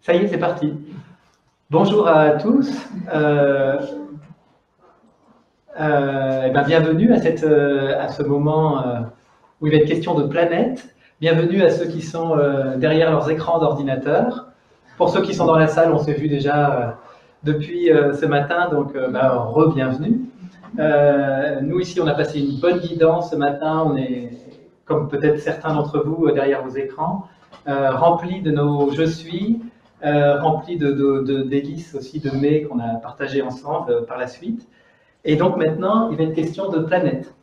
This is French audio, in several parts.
Ça y est, c'est parti. Bonjour à tous. Bienvenue à ce moment où il va être question de planète. Bienvenue à ceux qui sont derrière leurs écrans d'ordinateur. Pour ceux qui sont dans la salle, on s'est vu déjà depuis ce matin, donc re-bienvenue. Nous ici, on a passé une bonne guidance ce matin. On est, comme peut-être certains d'entre vous derrière vos écrans, remplis de nos « je suis », remplis d'hélices aussi, de « mais » qu'on a partagé ensemble par la suite. Et donc maintenant, il va être question de planète.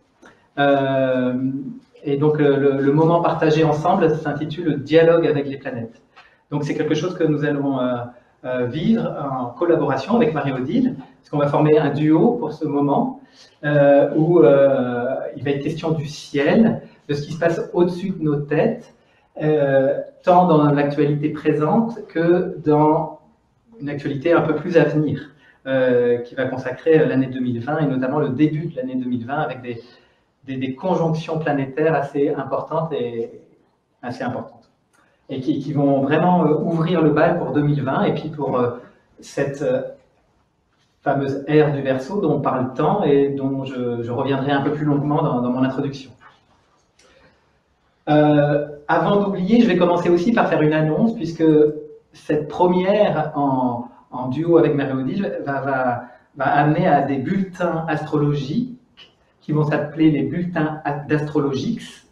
Et donc le moment partagé ensemble s'intitule « Le dialogue avec les planètes ». Donc c'est quelque chose que nous allons vivre en collaboration avec Marie-Odile, parce qu'on va former un duo pour ce moment, où il va être question du ciel, de ce qui se passe au-dessus de nos têtes, tant dans l'actualité présente que dans une actualité un peu plus à venir, qui va consacrer l'année 2020 et notamment le début de l'année 2020 avec des conjonctions planétaires assez importantes et qui vont vraiment ouvrir le bal pour 2020 et puis pour cette fameuse ère du Verseau dont on parle tant et dont je reviendrai un peu plus longuement dans mon introduction. Avant d'oublier, je vais commencer aussi par faire une annonce, puisque cette première en duo avec Marie-Odile va amener à des bulletins astrologiques qui vont s'appeler les bulletins d'Astrologix,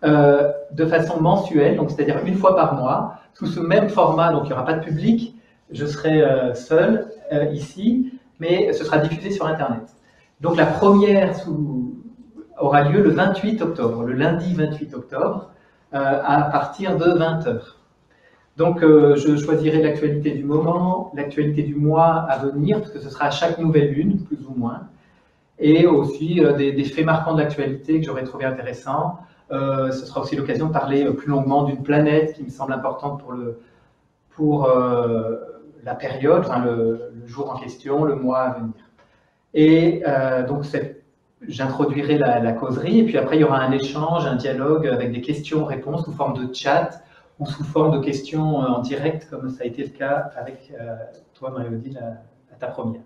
de façon mensuelle, donc c'est-à-dire une fois par mois, sous ce même format. Donc il n'y aura pas de public, je serai seul ici, mais ce sera diffusé sur Internet. Donc la première aura lieu le 28 octobre, le lundi 28 octobre, à partir de 20h. Donc je choisirai l'actualité du moment, l'actualité du mois à venir, parce que ce sera à chaque nouvelle lune, plus ou moins, et aussi des faits marquants de l'actualité que j'aurais trouvé intéressants. Ce sera aussi l'occasion de parler plus longuement d'une planète qui me semble importante pour la période, enfin le jour en question, le mois à venir. Et donc j'introduirai la causerie, et puis après il y aura un échange, un dialogue avec des questions-réponses sous forme de chat ou sous forme de questions en direct, comme ça a été le cas avec toi, Marie-Odile, à ta première.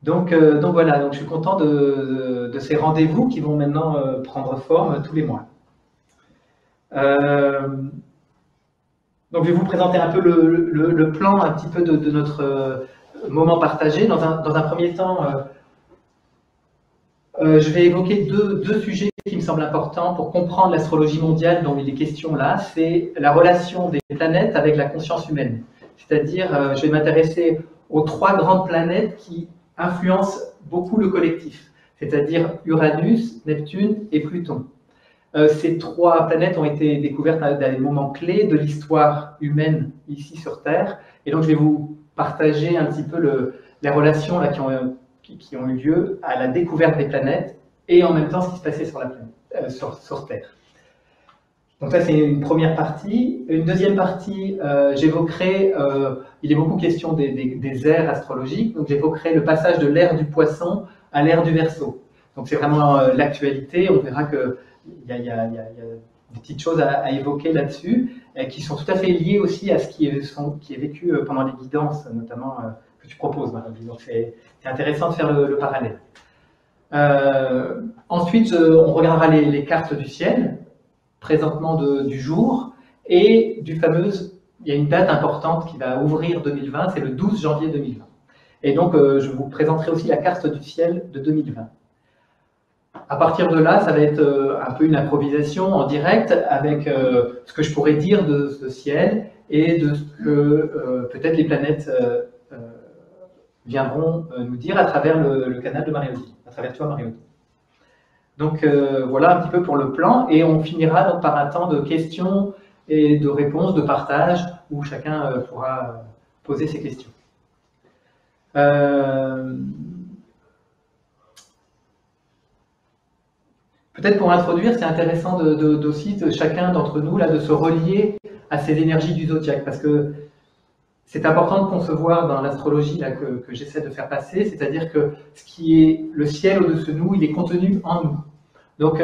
Donc voilà, donc je suis content de ces rendez-vous qui vont maintenant prendre forme tous les mois. Donc je vais vous présenter un peu le plan un petit peu de notre moment partagé. Dans un premier temps, je vais évoquer deux sujets qui me semblent importants pour comprendre l'astrologie mondiale dont il est question là. C'est la relation des planètes avec la conscience humaine. C'est-à-dire, je vais m'intéresser aux trois grandes planètes qui influencent beaucoup le collectif, c'est-à-dire Uranus, Neptune et Pluton. Ces trois planètes ont été découvertes à des moments clés de l'histoire humaine ici sur Terre. Et donc, je vais vous partager un petit peu les relations là, qui ont eu lieu à la découverte des planètes et en même temps ce qui se passait sur la planète, sur Terre. Donc ça, c'est une première partie. Une deuxième partie, j'évoquerai, il est beaucoup question des ères astrologiques, donc j'évoquerai le passage de l'ère du Poisson à l'ère du Verseau. Donc c'est vraiment l'actualité, on verra qu'il y a des petites choses à évoquer là-dessus, qui sont tout à fait liées aussi à ce qui est vécu pendant les guidances, notamment que tu proposes, Marie. Donc c'est intéressant de faire le parallèle. Ensuite, on regardera les cartes du ciel, présentement du jour, et il y a une date importante qui va ouvrir 2020, c'est le 12 janvier 2020. Et donc, je vous présenterai aussi la carte du ciel de 2020. À partir de là, ça va être un peu une improvisation en direct avec ce que je pourrais dire de ce ciel et de ce que peut-être les planètes viendront nous dire à travers le canal de Marie-Odile, à travers toi, Marie-Odile. Donc voilà un petit peu pour le plan, et on finira donc par un temps de questions et de réponses, de partage, où chacun pourra poser ses questions. Peut-être pour introduire, c'est intéressant aussi de chacun d'entre nous là, de se relier à ces énergies du zodiaque, parce que c'est important de concevoir dans l'astrologie que j'essaie de faire passer, c'est-à-dire que ce qui est le ciel au-dessus de nous, il est contenu en nous. Donc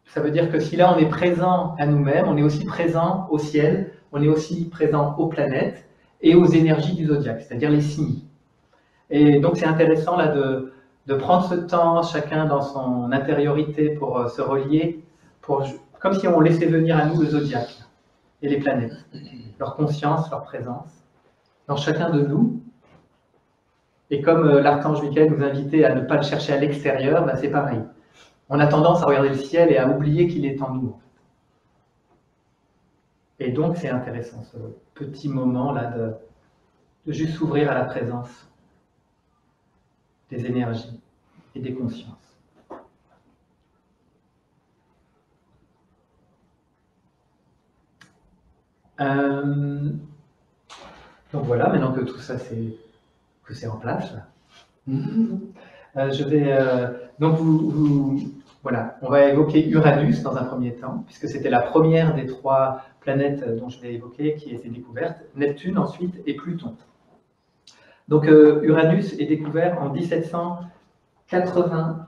ça veut dire que si là on est présent à nous-mêmes, on est aussi présent au ciel, on est aussi présent aux planètes et aux énergies du zodiaque, c'est-à-dire les signes. Et donc c'est intéressant là de prendre ce temps, chacun dans son intériorité, pour se relier, comme si on laissait venir à nous le zodiaque et les planètes, leur conscience, leur présence, dans chacun de nous. Et comme l'archange Michael nous invitait à ne pas le chercher à l'extérieur, c'est pareil. On a tendance à regarder le ciel et à oublier qu'il est en nous. Et donc c'est intéressant ce petit moment là de juste s'ouvrir à la présence des énergies et des consciences. Donc voilà, maintenant que tout ça c'est en place, là. Je vais donc voilà, on va évoquer Uranus dans un premier temps, puisque c'était la première des 3 planètes dont je vais évoquer qui a été découverte, Neptune ensuite et Pluton. Donc Uranus est découvert en 1780.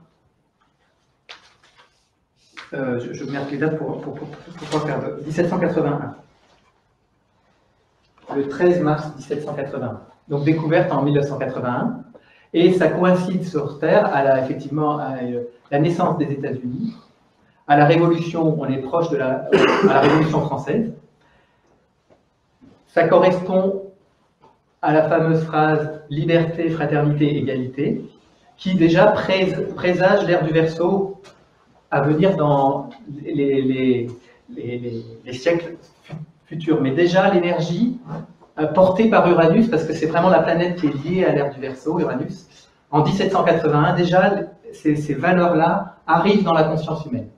Je marque les dates pour faire 1781. Le 13 mars 1781. Donc découverte en 1981. Et ça coïncide sur Terre effectivement à la naissance des États-Unis, à la Révolution, on est proche à la Révolution française. Ça correspond à la fameuse phrase « liberté, fraternité, égalité », qui déjà présage l'ère du Verseau à venir dans les siècles futurs. Mais déjà l'énergie portée par Uranus, parce que c'est vraiment la planète qui est liée à l'ère du Verseau, Uranus, en 1781, déjà ces valeurs-là arrivent dans la conscience humaine.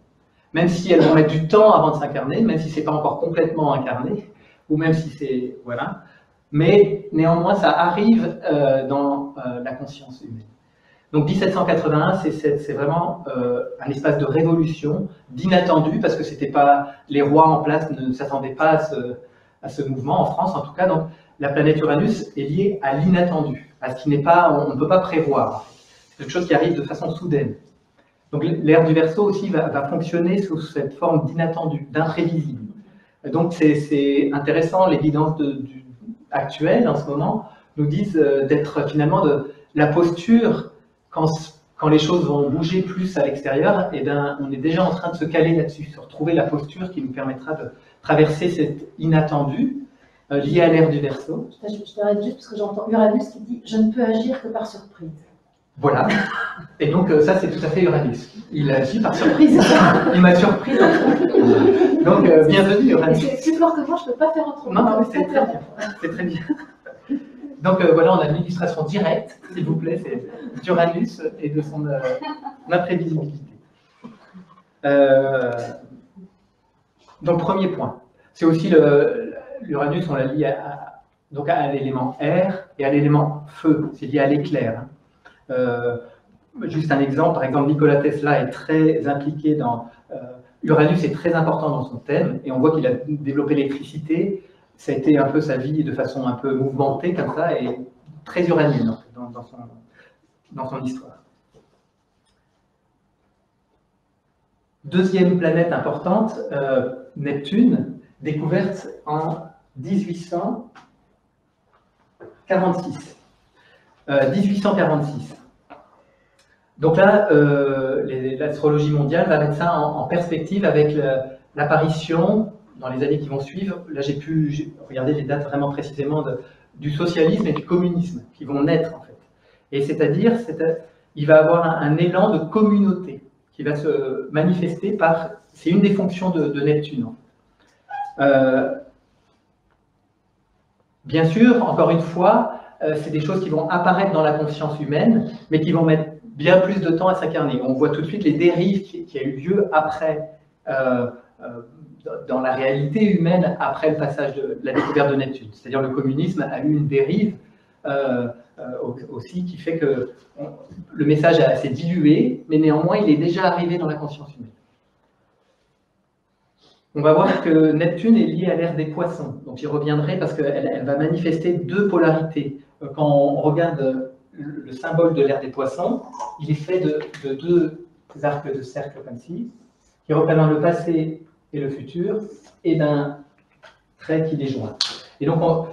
Même si elles vont mettre du temps avant de s'incarner, même si ce n'est pas encore complètement incarné, ou même si c'est... Voilà. Mais néanmoins, ça arrive dans la conscience humaine. Donc 1781, c'est vraiment un espace de révolution, d'inattendu, parce que c'était pas, les rois en place ne s'attendaient pas à ce mouvement, en France en tout cas. Donc la planète Uranus est liée à l'inattendu, à ce qui n'est pas, on ne peut pas prévoir. C'est quelque chose qui arrive de façon soudaine. Donc l'ère du Verseau aussi va fonctionner sous cette forme d'inattendu, d'imprévisible. Donc c'est intéressant, les guidances actuelles en ce moment nous disent d'être finalement de la posture, quand les choses vont bouger plus à l'extérieur, et on est déjà en train de se caler là-dessus, de retrouver la posture qui nous permettra de traverser cet inattendu lié à l'ère du Verseau. Je t'arrête juste parce que j'entends Uranus qui dit « Je ne peux agir que par surprise ». Voilà. Et donc ça, c'est tout à fait Uranus. Il agit par surprise. Il m'a surpris. Donc bienvenue Uranus. C'est plus fort que moi, je ne peux pas faire autrement. Non, c'est très bien. C'est très bien. Donc voilà, on a une illustration directe, s'il vous plaît, c'est d'Uranus et de son imprévisibilité. Donc premier point. C'est aussi l'Uranus, on l'a lié à l'élément air et à l'élément feu. C'est lié à l'éclair. Juste un exemple, par exemple, Nikola Tesla est très impliqué dans... Uranus est très important dans son thème, et on voit qu'il a développé l'électricité. Ça a été un peu sa vie de façon un peu mouvementée comme ça, et très uranienne dans son histoire. Deuxième planète importante, Neptune, découverte en 1846. 1846. Donc là, l'astrologie mondiale va mettre ça en perspective avec l'apparition, dans les années qui vont suivre, là j'ai pu regarder les dates vraiment précisément du socialisme et du communisme qui vont naître en fait. Et c'est-à-dire, il va avoir un élan de communauté qui va se manifester par, c'est une des fonctions de Neptune. Bien sûr, encore une fois, c'est des choses qui vont apparaître dans la conscience humaine, mais qui vont mettre bien plus de temps à s'incarner. On voit tout de suite les dérives qui a eu lieu après, dans la réalité humaine, après le passage de la découverte de Neptune. C'est-à-dire le communisme a eu une dérive aussi qui fait que le message s'est dilué, mais néanmoins il est déjà arrivé dans la conscience humaine. On va voir que Neptune est lié à l'ère des poissons, donc j'y reviendrai parce qu'elle va manifester 2 polarités. Quand on regarde le symbole de l'ère des poissons, il est fait de 2 arcs de cercle comme ci, qui représentent le passé et le futur, et d'un trait qui les joint. Et donc,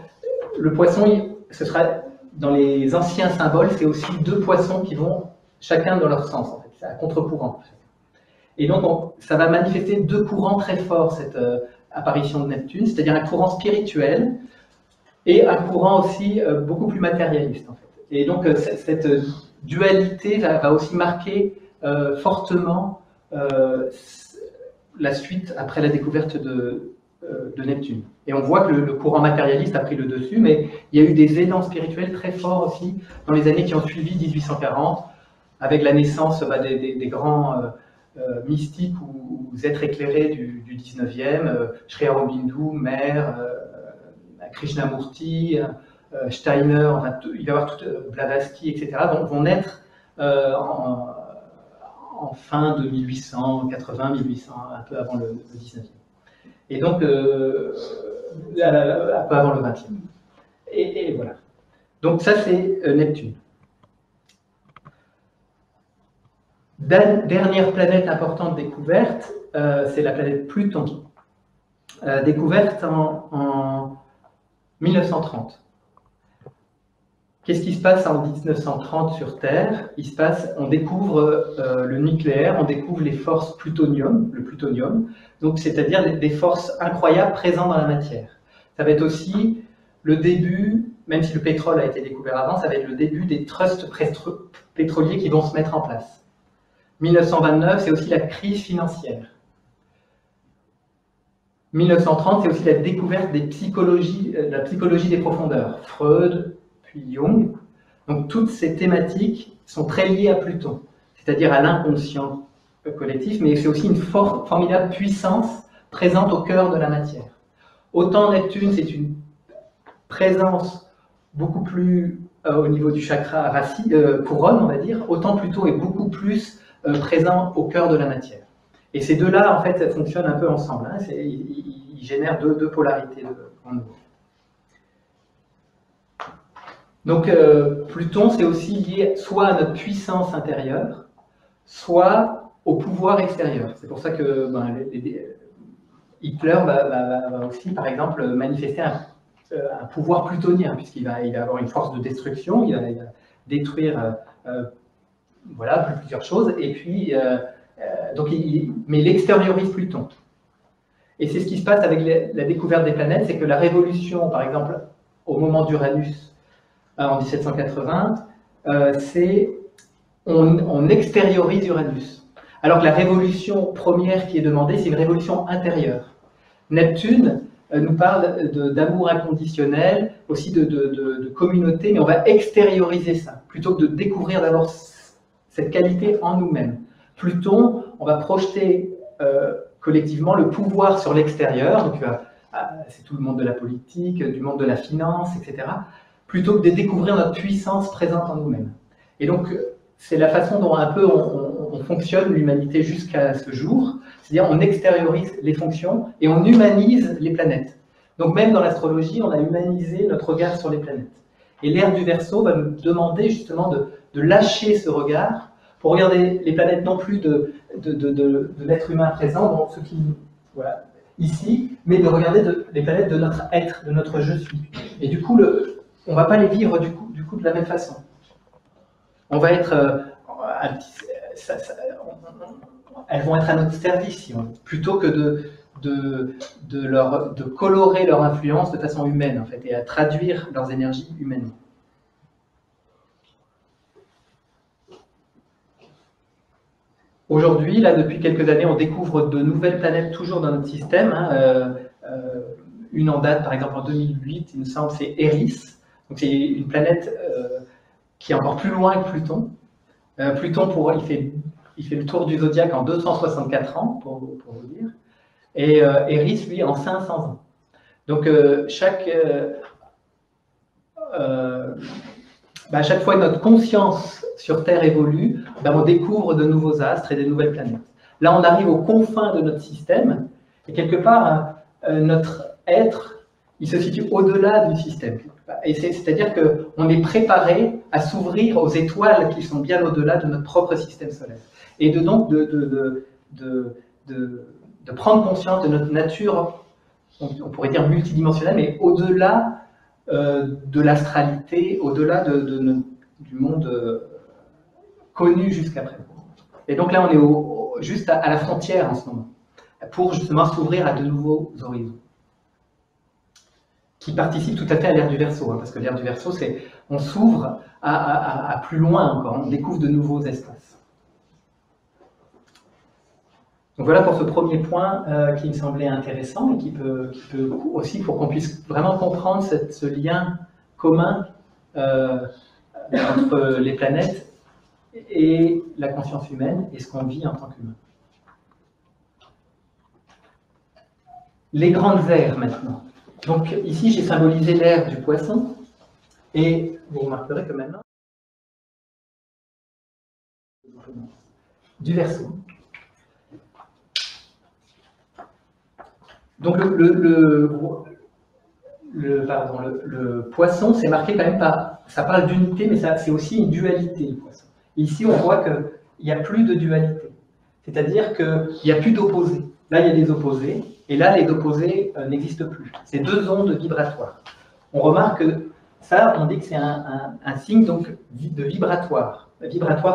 le poisson, ce sera, dans les anciens symboles, c'est aussi deux poissons qui vont chacun dans leur sens, en fait. C'est à contre-courant. Et donc, ça va manifester deux courants très forts, cette apparition de Neptune, c'est-à-dire un courant spirituel et un courant aussi beaucoup plus matérialiste, en fait. Et donc, cette dualité va aussi marquer fortement la suite après la découverte de Neptune. Et on voit que le courant matérialiste a pris le dessus, mais il y a eu des élans spirituels très forts aussi dans les années qui ont suivi 1840, avec la naissance des grands mystiques ou êtres éclairés du 19e, Sri Aurobindo, Mer, Krishnamurti, Steiner, enfin, il va y avoir tout, Blavatsky, etc., vont naître en fin de 1880, 1800, un peu avant le 19e. Et donc, un peu avant le 20e. Et voilà. Donc ça, c'est Neptune. Dernière planète importante découverte, c'est la planète Pluton. Découverte en 1930. Qu'est-ce qui se passe en 1930 sur Terre? On découvre le nucléaire, on découvre les forces plutonium, le plutonium, donc c'est-à-dire des forces incroyables présentes dans la matière. Ça va être aussi le début, même si le pétrole a été découvert avant, ça va être le début des trusts pétroliers qui vont se mettre en place. 1929, c'est aussi la crise financière. 1930, c'est aussi la découverte de la psychologie des profondeurs. Freud, puis Jung. Donc toutes ces thématiques sont très liées à Pluton, c'est-à-dire à l'inconscient collectif, mais c'est aussi une formidable puissance présente au cœur de la matière. Autant Neptune, c'est une présence beaucoup plus au niveau du chakra couronne, on va dire, autant Pluton est beaucoup plus présent au cœur de la matière. Et ces deux-là, en fait, ça fonctionne un peu ensemble. Hein. Ils génèrent deux polarités en nous. Donc, Pluton, c'est aussi lié soit à notre puissance intérieure, soit au pouvoir extérieur. C'est pour ça que Hitler va aussi, par exemple, manifester un pouvoir plutonien, puisqu'il va avoir une force de destruction, il va détruire voilà, plusieurs choses, et puis, mais il extériorise Pluton. Et c'est ce qui se passe avec la découverte des planètes, c'est que la révolution, par exemple, au moment d'Uranus, en 1780, on extériorise Uranus. Alors que la révolution première qui est demandée, c'est une révolution intérieure. Neptune nous parle d'amour inconditionnel, aussi de communauté, mais on va extérioriser ça, plutôt que de découvrir d'abord cette qualité en nous-mêmes. Pluton, on va projeter collectivement le pouvoir sur l'extérieur, donc c'est tout le monde de la politique, du monde de la finance, etc., plutôt que de découvrir notre puissance présente en nous-mêmes. Et donc, c'est la façon dont un peu on fonctionne l'humanité jusqu'à ce jour, c'est-à-dire on extériorise les fonctions et on humanise les planètes. Donc même dans l'astrologie, on a humanisé notre regard sur les planètes. Et l'ère du Verseau va nous demander justement de lâcher ce regard pour regarder les planètes non plus de l'être humain présent, donc ce qui, voilà, ici, mais de regarder les planètes de notre être, de notre je suis. Et du coup, on ne va pas les vivre du coup de la même façon. On va être elles vont être à notre service, plutôt que de colorer leur influence de façon humaine, en fait, et à traduire leurs énergies humainement. Aujourd'hui, là, depuis quelques années, on découvre de nouvelles planètes toujours dans notre système. Hein. Une en date, par exemple, en 2008, il me semble, c'est Eris. Donc, c'est une planète qui est encore plus loin que Pluton. Pluton, il fait le tour du zodiaque en 264 ans, pour vous dire. Et Eris, lui, en 500 ans. Donc, à chaque fois que notre conscience sur Terre évolue, on découvre de nouveaux astres et de nouvelles planètes. Là, on arrive aux confins de notre système, et quelque part, notre être, il se situe au-delà du système. Et c'est-à-dire qu'on est préparé à s'ouvrir aux étoiles qui sont bien au-delà de notre propre système solaire. Et de prendre conscience de notre nature on pourrait dire multidimensionnel, mais au-delà de l'astralité, au-delà du monde connu jusqu'à présent. Et donc là, on est juste à la frontière en ce moment, pour justement s'ouvrir à de nouveaux horizons, qui participent tout à fait à l'ère du Verseau, hein, parce que l'ère du Verseau, c'est on s'ouvre à plus loin encore, on découvre de nouveaux espaces. Donc voilà pour ce premier point qui me semblait intéressant et qui peut aussi, pour qu'on puisse vraiment comprendre ce lien commun entre les planètes et la conscience humaine et ce qu'on vit en tant qu'humain. Les grandes ères maintenant. Donc ici j'ai symbolisé l'ère du Poisson et vous remarquerez que maintenant du Verseau. Donc le Poisson, c'est marqué quand même par, ça parle d'unité, mais c'est aussi une dualité, le Poisson. Et ici, on voit qu'il n'y a plus de dualité. C'est-à-dire qu'il n'y a plus d'opposés. Là, il y a des opposés, et là, les opposés n'existent plus. C'est deux ondes vibratoires. On remarque que ça, on dit que c'est un signe donc, de vibratoire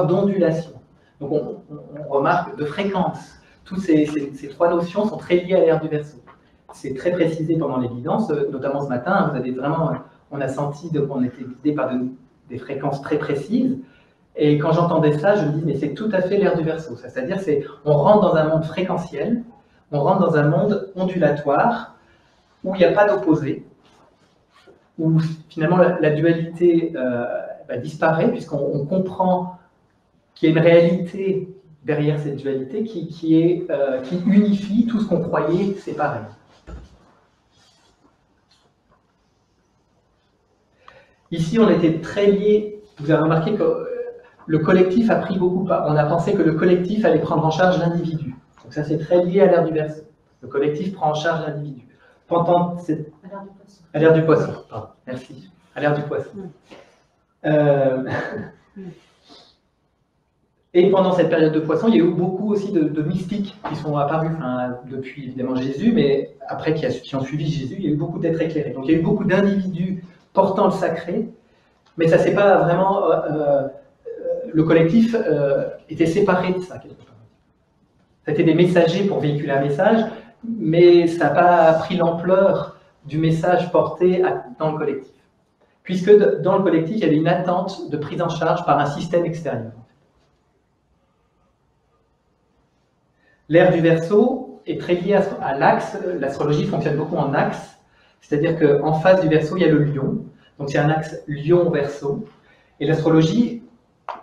d'ondulation. Donc, on remarque de fréquence. Toutes ces trois notions sont très liées à l'ère du Verseau. C'est très précisé pendant les guidances, notamment ce matin. Vous avez vraiment, on a senti qu'on était guidé par des fréquences très précises. Et quand j'entendais ça, je me dis, mais c'est tout à fait l'ère du Verseau. C'est-à-dire, on rentre dans un monde fréquentiel, on rentre dans un monde ondulatoire, où il n'y a pas d'opposé, où finalement la dualité disparaît, puisqu'on comprend qu'il y a une réalité derrière cette dualité qui unifie tout ce qu'on croyait séparé. Ici, on était très liés. Vous avez remarqué que le collectif a pris beaucoup part. On a pensé que le collectif allait prendre en charge l'individu. Donc ça, c'est très lié à l'ère du Verseau. Le collectif prend en charge l'individu. Pendant cette... À l'ère du Poisson. Pardon, merci. À l'ère du Poisson. Et pendant cette période de Poisson, il y a eu beaucoup aussi de mystiques qui sont apparus, depuis évidemment Jésus, mais après qui ont suivi Jésus, il y a eu beaucoup d'êtres éclairés. Donc il y a eu beaucoup d'individus portant le sacré, mais ça c'est pas vraiment... le collectif était séparé de ça, quelque part. C'était des messagers pour véhiculer un message, mais ça n'a pas pris l'ampleur du message porté dans le collectif. Puisque dans le collectif, il y avait une attente de prise en charge par un système extérieur. L'ère du Verseau est très liée à l'axe. L'astrologie fonctionne beaucoup en axe, c'est-à-dire qu'en face du Verseau, il y a le lion. Donc c'est un axe lion-Verseau. Et l'astrologie,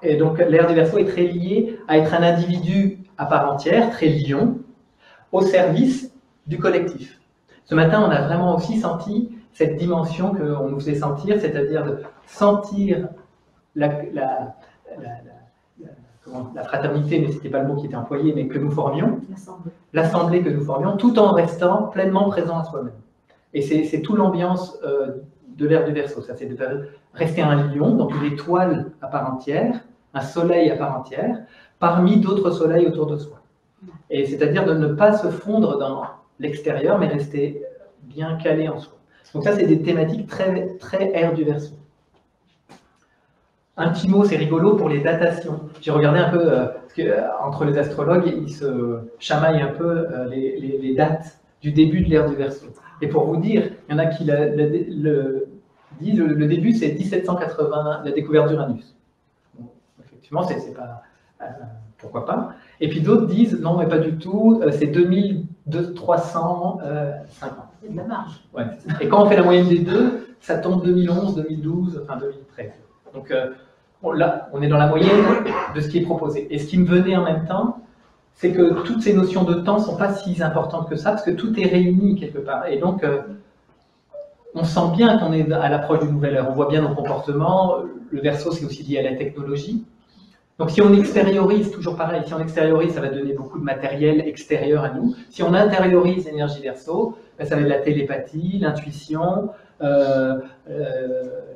et donc l'ère du Verseau est très liée à être un individu à part entière, très lion, au service du collectif. Ce matin, on a vraiment aussi senti cette dimension qu'on nous faisait sentir, c'est-à-dire de sentir la fraternité, mais ce n'était pas le mot qui était employé, mais que nous formions, l'assemblée que nous formions, tout en restant pleinement présent à soi-même. Et c'est toute l'ambiance de l'ère du Verseau, ça c'est de rester un lion, donc une étoile à part entière, un soleil à part entière, parmi d'autres soleils autour de soi. Et c'est-à-dire de ne pas se fondre dans l'extérieur, mais rester bien calé en soi. Donc ça, c'est des thématiques très, très ère du Verseau. Un petit mot, c'est rigolo pour les datations. J'ai regardé un peu, parce que, entre les astrologues, ils se chamaillent un peu les dates du début de l'ère du Verseau. Et pour vous dire, il y en a qui disent le début, c'est 1780, la découverte d'Uranus. Bon, effectivement, c'est pas... pourquoi pas. Et puis d'autres disent, non, mais pas du tout, c'est 2350. C'est de la marge. Ouais. Et quand on fait la moyenne des deux, ça tombe 2011, 2012, enfin 2013. Donc là, on est dans la moyenne de ce qui est proposé. Et ce qui me venait en même temps, c'est que toutes ces notions de temps ne sont pas si importantes que ça, parce que tout est réuni quelque part. Et donc, on sent bien qu'on est à l'approche d'une nouvelle ère. On voit bien nos comportements. Le Verseau, c'est aussi lié à la technologie. Donc si on extériorise, toujours pareil, si on extériorise, ça va donner beaucoup de matériel extérieur à nous. Si on intériorise l'énergie Verseau, ben, ça va être la télépathie, l'intuition,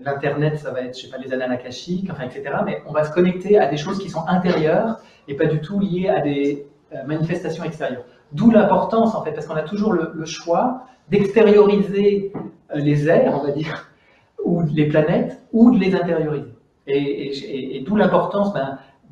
l'internet, ça va être, je sais pas, les annales akashiques, enfin, etc. Mais on va se connecter à des choses qui sont intérieures et pas du tout liées à des manifestations extérieures. D'où l'importance, en fait, parce qu'on a toujours le choix d'extérioriser les airs, on va dire, ou les planètes, ou de les intérioriser. Et d'où l'importance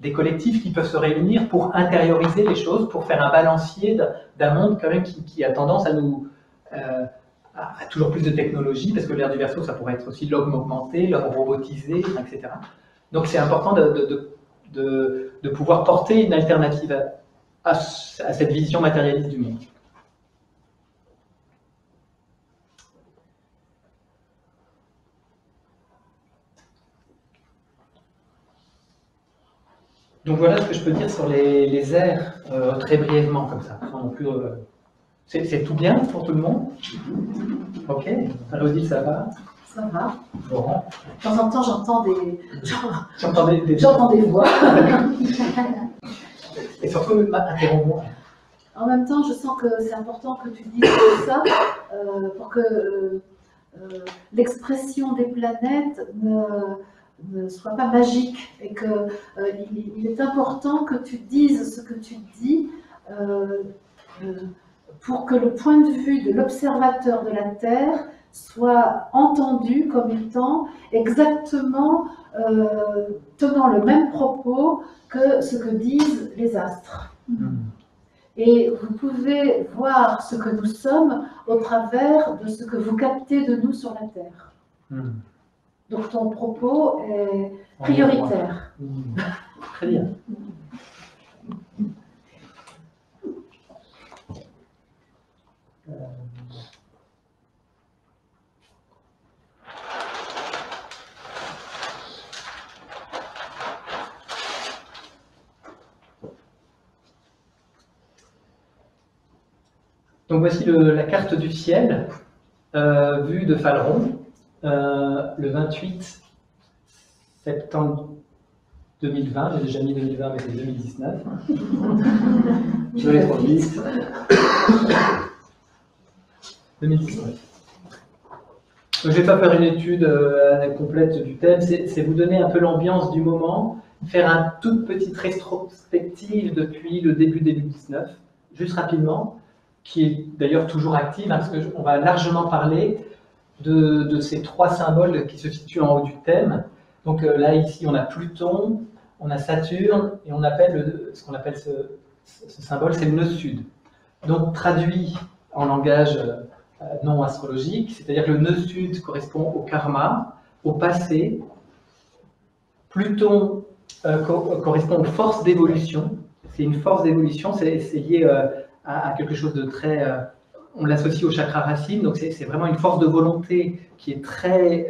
des collectifs qui peuvent se réunir pour intérioriser les choses, pour faire un balancier d'un monde quand même qui a tendance à nous à toujours plus de technologie, parce que l'ère du Verseau, ça pourrait être aussi l'homme augmenté, l'homme robotisé, etc. Donc c'est important de pouvoir porter une alternative à cette vision matérialiste du monde. Donc voilà ce que je peux dire sur les airs, très brièvement comme ça. Non plus, c'est tout bien pour tout le monde? Ok. Marie-Odile, ça va? Ça va. Laurent? De temps en temps, j'entends J'entends des voix. Et surtout, interromps-moi. En même temps, je sens que c'est important que tu dises ça pour que l'expression des planètes ne soit pas magique et qu'il est important que tu dises ce que tu dis pour que le point de vue de l'observateur de la Terre soit entendu comme étant exactement tenant le même propos que ce que disent les astres. Et vous pouvez voir ce que nous sommes au travers de ce que vous captez de nous sur la Terre. Donc ton propos est prioritaire. Très bien. Donc voici la carte du ciel vue de Phaleron le 28 septembre 2020. J'ai déjà mis 2020 mais c'est 2019. Je vais trop vite. 2019. Donc, je ne vais pas faire une étude complète du thème, c'est vous donner un peu l'ambiance du moment, faire une toute petite rétrospective depuis le début 2019, juste rapidement, qui est d'ailleurs toujours active, hein, parce qu'on va largement parler de ces trois symboles qui se situent en haut du thème. Donc là, ici, on a Pluton, on a Saturne, et on appelle ce qu'on appelle ce symbole, c'est le nœud sud. Donc traduit en langage non astrologique, c'est-à-dire que le nœud sud correspond au karma, au passé. Pluton correspond aux forces d'évolution. C'est une force d'évolution, c'est lié à quelque chose de très... on l'associe au chakra racine, donc c'est vraiment une force de volonté qui est très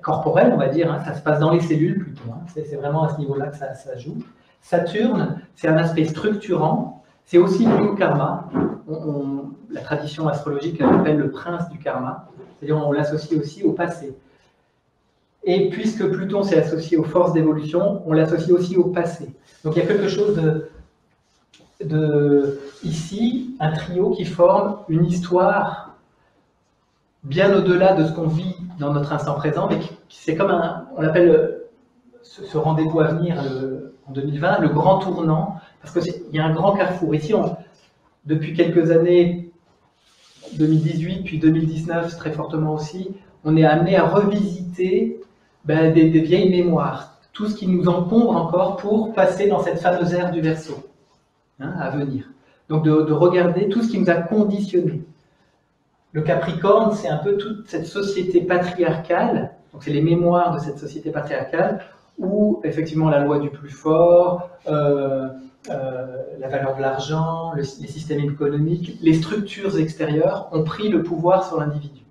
corporelle, on va dire. Hein, ça se passe dans les cellules plutôt. Hein, c'est vraiment à ce niveau-là que ça joue. Saturne, c'est un aspect structurant, c'est aussi lié au karma. La tradition astrologique l'appelle le prince du karma, c'est-à-dire on l'associe aussi au passé. Et puisque Pluton s'est associé aux forces d'évolution, on l'associe aussi au passé. Donc il y a quelque chose ici, un trio qui forme une histoire bien au-delà de ce qu'on vit dans notre instant présent, mais c'est comme on appelle ce rendez-vous à venir en 2020, le grand tournant, parce qu'il y a un grand carrefour. Ici, depuis quelques années, 2018 puis 2019 très fortement aussi, on est amené à revisiter des vieilles mémoires, tout ce qui nous encombre encore pour passer dans cette fameuse ère du Verseau, hein, à venir. Donc de regarder tout ce qui nous a conditionnés. Le Capricorne, c'est un peu toute cette société patriarcale, donc c'est les mémoires de cette société patriarcale, où effectivement la loi du plus fort, la valeur de l'argent, les systèmes économiques, les structures extérieures ont pris le pouvoir sur l'individu.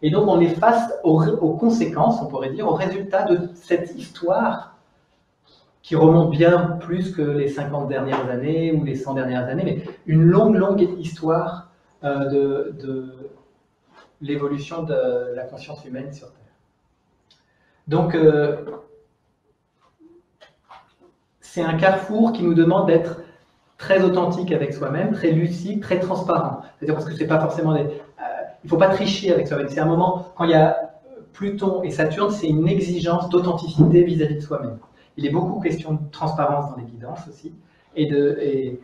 Et donc on est face aux conséquences, on pourrait dire, aux résultats de cette histoire qui remonte bien plus que les 50 dernières années ou les 100 dernières années, mais une longue histoire de l'évolution de la conscience humaine sur Terre. Donc c'est un carrefour qui nous demande d'être très authentique avec soi-même, très lucide, très transparent. C'est-à-dire parce que c'est pas forcément il ne faut pas tricher avec soi-même. C'est un moment, quand il y a Pluton et Saturne, c'est une exigence d'authenticité vis-à-vis de soi-même. Il est beaucoup question de transparence dans les guidances aussi. Et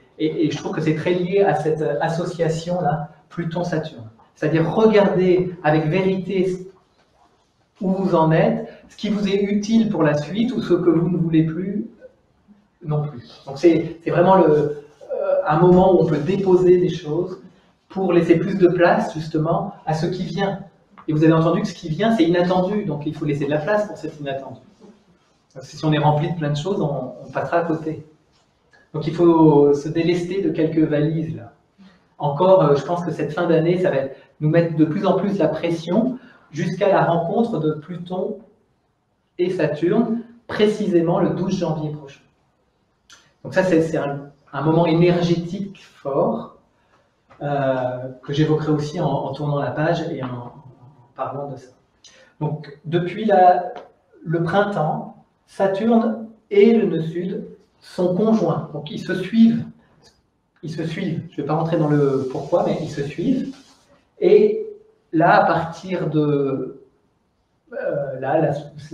je trouve que c'est très lié à cette association-là, Pluton-Saturne. C'est-à-dire regarder avec vérité où vous en êtes, ce qui vous est utile pour la suite ou ce que vous ne voulez plus non plus. Donc c'est vraiment un moment où on peut déposer des choses pour laisser plus de place justement à ce qui vient. Et vous avez entendu que ce qui vient, c'est inattendu, donc il faut laisser de la place pour cet inattendu. Parce que si on est rempli de plein de choses, on passera à côté. Donc il faut se délester de quelques valises là. Encore, je pense que cette fin d'année, ça va nous mettre de plus en plus la pression jusqu'à la rencontre de Pluton et Saturne, précisément le 12 janvier prochain. Donc ça, c'est un moment énergétique fort que j'évoquerai aussi en tournant la page et en parlant de ça. Donc depuis le printemps, Saturne et le nœud sud sont conjoints, donc ils se suivent. Je ne vais pas rentrer dans le pourquoi, mais ils se suivent. Et là, à partir de la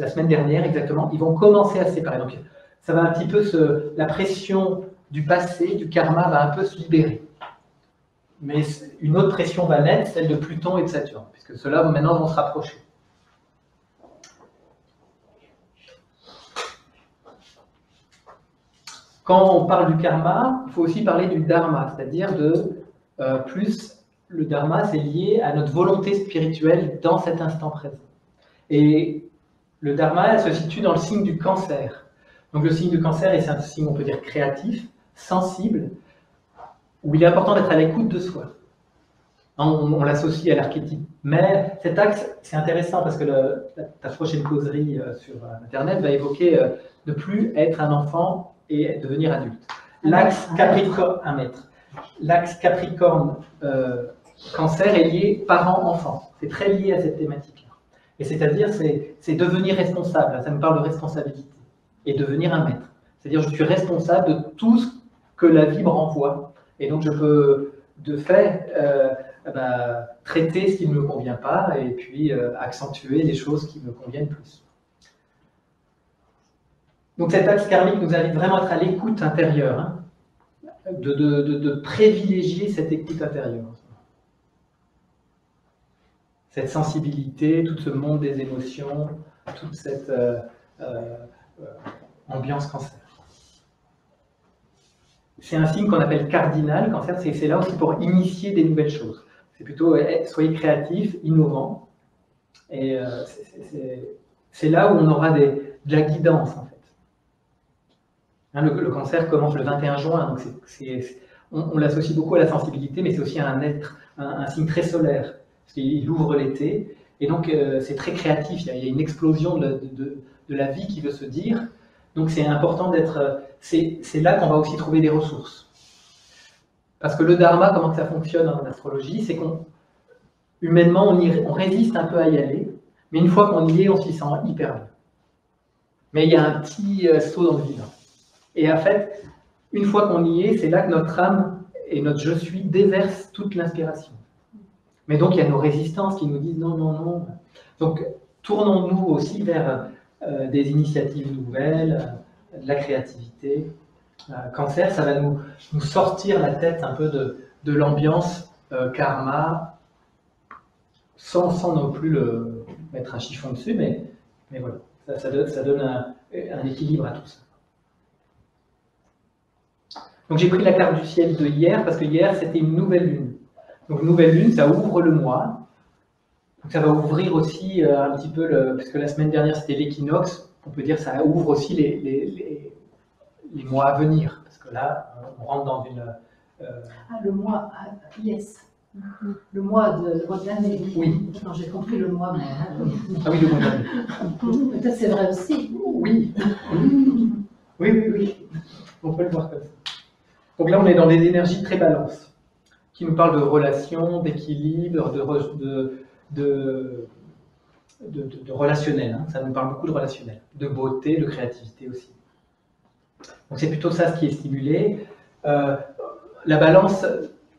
semaine dernière exactement, ils vont commencer à se séparer. Donc ça va un petit peu la pression du passé, du karma, va un peu se libérer. Mais une autre pression va naître, celle de Pluton et de Saturne, puisque ceux-là maintenant vont se rapprocher. Quand on parle du karma, il faut aussi parler du dharma, c'est-à-dire plus le dharma, c'est lié à notre volonté spirituelle dans cet instant présent. Et le dharma, elle se situe dans le signe du Cancer. Donc le signe du Cancer, c'est un signe, on peut dire, créatif, sensible, où il est important d'être à l'écoute de soi. On l'associe à l'archétype. Mais cet axe, c'est intéressant parce que ta prochaine causerie sur Internet va évoquer ne plus être un enfant et devenir adulte. L'axe Capricorne, un maître. L'axe Capricorne Cancer est lié parent-enfant. C'est très lié à cette thématique-là. Et c'est-à-dire, c'est devenir responsable. Ça nous parle de responsabilité. Et devenir un maître. C'est-à-dire, je suis responsable de tout ce que la vie me renvoie. Et donc, je peux, de fait, traiter ce qui ne me convient pas et puis accentuer les choses qui me conviennent plus. Donc cet axe karmique nous invite vraiment à être à l'écoute intérieure, hein, de privilégier cette écoute intérieure. Cette sensibilité, tout ce monde des émotions, toute cette ambiance cancer. C'est un signe qu'on appelle cardinal, cancer, c'est là aussi pour initier des nouvelles choses. C'est plutôt, soyez créatifs, innovants, et c'est là où on aura de la guidance, en fait. Hein, le cancer commence le 21 juin, donc on l'associe beaucoup à la sensibilité, mais c'est aussi un signe très solaire, parce qu'il ouvre l'été, et donc c'est très créatif, il y a une explosion de la vie qui veut se dire, donc c'est important d'être... C'est là qu'on va aussi trouver des ressources. Parce que le dharma, comment ça fonctionne en astrologie, c'est humainement, on résiste un peu à y aller, mais une fois qu'on y est, on s'y sent hyper bien. Mais il y a un petit saut dans le vide. Et en fait, une fois qu'on y est, c'est là que notre âme et notre je suis déversent toute l'inspiration. Mais donc, il y a nos résistances qui nous disent non, non, non. Donc, tournons-nous aussi vers des initiatives nouvelles, de la créativité. Cancer, ça va nous sortir la tête un peu de l'ambiance karma, sans non plus le mettre un chiffon dessus, mais voilà, ça donne un équilibre à tout ça. Donc j'ai pris la carte du ciel de hier, parce que hier c'était une nouvelle lune. Donc nouvelle lune, ça ouvre le mois. Donc ça va ouvrir aussi un petit peu, puisque la semaine dernière c'était l'équinoxe, on peut dire que ça ouvre aussi les mois à venir, parce que là, on rentre dans une... le mois, yes. Le mois de l'année. Oui. Non, j'ai compris le mois, mais... Ah oui, le mois d'année. Peut-être c'est vrai aussi. Oui. Oui. On peut le voir comme ça. Donc là, on est dans des énergies très balance, qui nous parlent de relations, d'équilibre, de relationnel, hein. Ça nous parle beaucoup de relationnel, de beauté, de créativité aussi. Donc c'est plutôt ça ce qui est stimulé. La balance,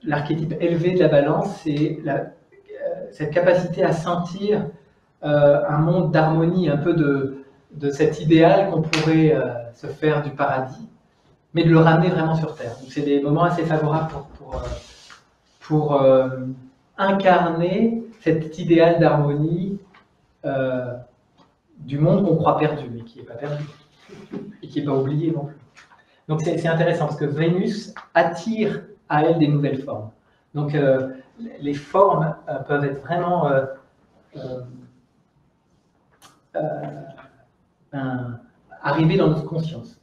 l'archétype élevé de la balance, c'est cette capacité à sentir un monde d'harmonie, un peu de cet idéal qu'on pourrait se faire du paradis. mais de le ramener vraiment sur Terre. Donc c'est des moments assez favorables pour incarner cet idéal d'harmonie du monde qu'on croit perdu, mais qui n'est pas perdu, et qui n'est pas oublié non plus. Donc c'est intéressant, parce que Vénus attire à elle des nouvelles formes. Donc les formes peuvent être vraiment arriver dans notre conscience.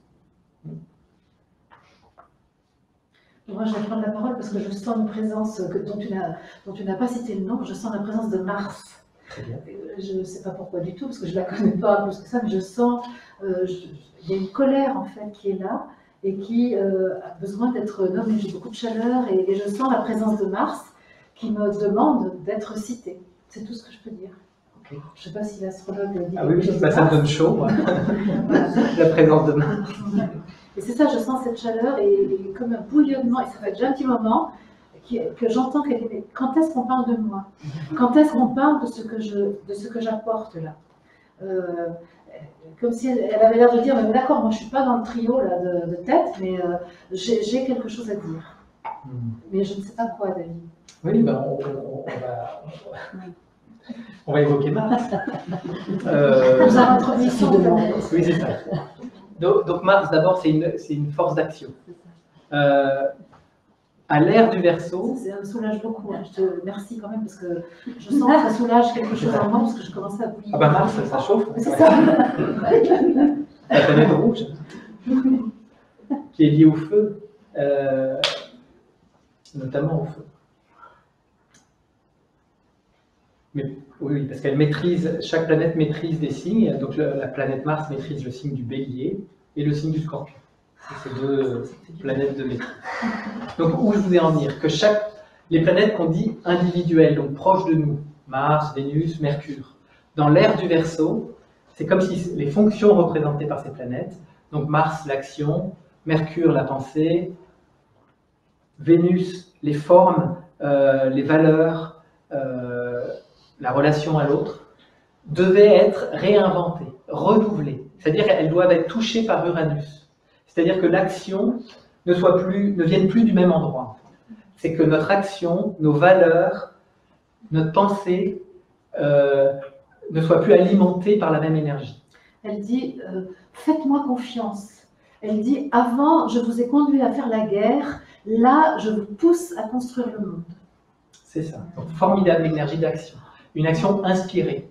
Moi, je vais prendre la parole parce que je sens une présence dont tu n'as pas cité le nom. Je sens la présence de Mars. Très bien. Je ne sais pas pourquoi du tout, parce que je ne la connais pas plus que ça, mais je sens, il y a une colère en fait qui est là et qui a besoin d'être nommée. J'ai beaucoup de chaleur et je sens la présence de Mars qui me demande d'être citée. C'est tout ce que je peux dire. Okay. Je ne sais pas si l'astrologue dit. Ah oui, ça me donne chaud, moi. La présence de Mars. Et c'est ça, je sens cette chaleur et comme un bouillonnement, et ça fait déjà un petit moment que j'entends qu'elle dit, mais quand est-ce qu'on parle de moi? Quand est-ce qu'on parle de ce que j'apporte là? Comme si elle avait l'air de dire, mais d'accord, moi je ne suis pas dans le trio là, de tête, mais j'ai quelque chose à dire. Mais je ne sais pas quoi, David. Oui, ben on va évoquer Mars. Nous avons introduction de planète. Oui, c'est ça. Donc Mars, d'abord, c'est une force d'action. À l'ère du Verseau... Ça me soulage beaucoup. Hein. Je te remercie quand même parce que je sens que ça soulage quelque chose en moi parce que je commence à bouillir. Ah bah Mars, ça chauffe. C'est ça. La planète rouge, qui est liée au feu, notamment au feu. Mais, oui, parce qu'elle maîtrise, chaque planète maîtrise des signes. Donc la planète Mars maîtrise le signe du Bélier et le signe du Scorpion. C'est deux planètes de maîtrise. Donc où je voulais en venir, que les planètes qu'on dit individuelles, donc proches de nous, Mars, Vénus, Mercure, dans l'ère du Verseau, c'est comme si les fonctions représentées par ces planètes, donc Mars l'action, Mercure la pensée, Vénus les formes, les valeurs, la relation à l'autre, devaient être réinventées, renouvelées. C'est-à-dire qu'elles doivent être touchées par Uranus. C'est-à-dire que l'action ne vienne plus du même endroit. C'est que notre action, nos valeurs, notre pensée ne soient plus alimentées par la même énergie. Elle dit faites-moi confiance. Elle dit avant, je vous ai conduit à faire la guerre, là, je vous pousse à construire le monde. C'est ça. Donc, formidable énergie d'action. Une action inspirée.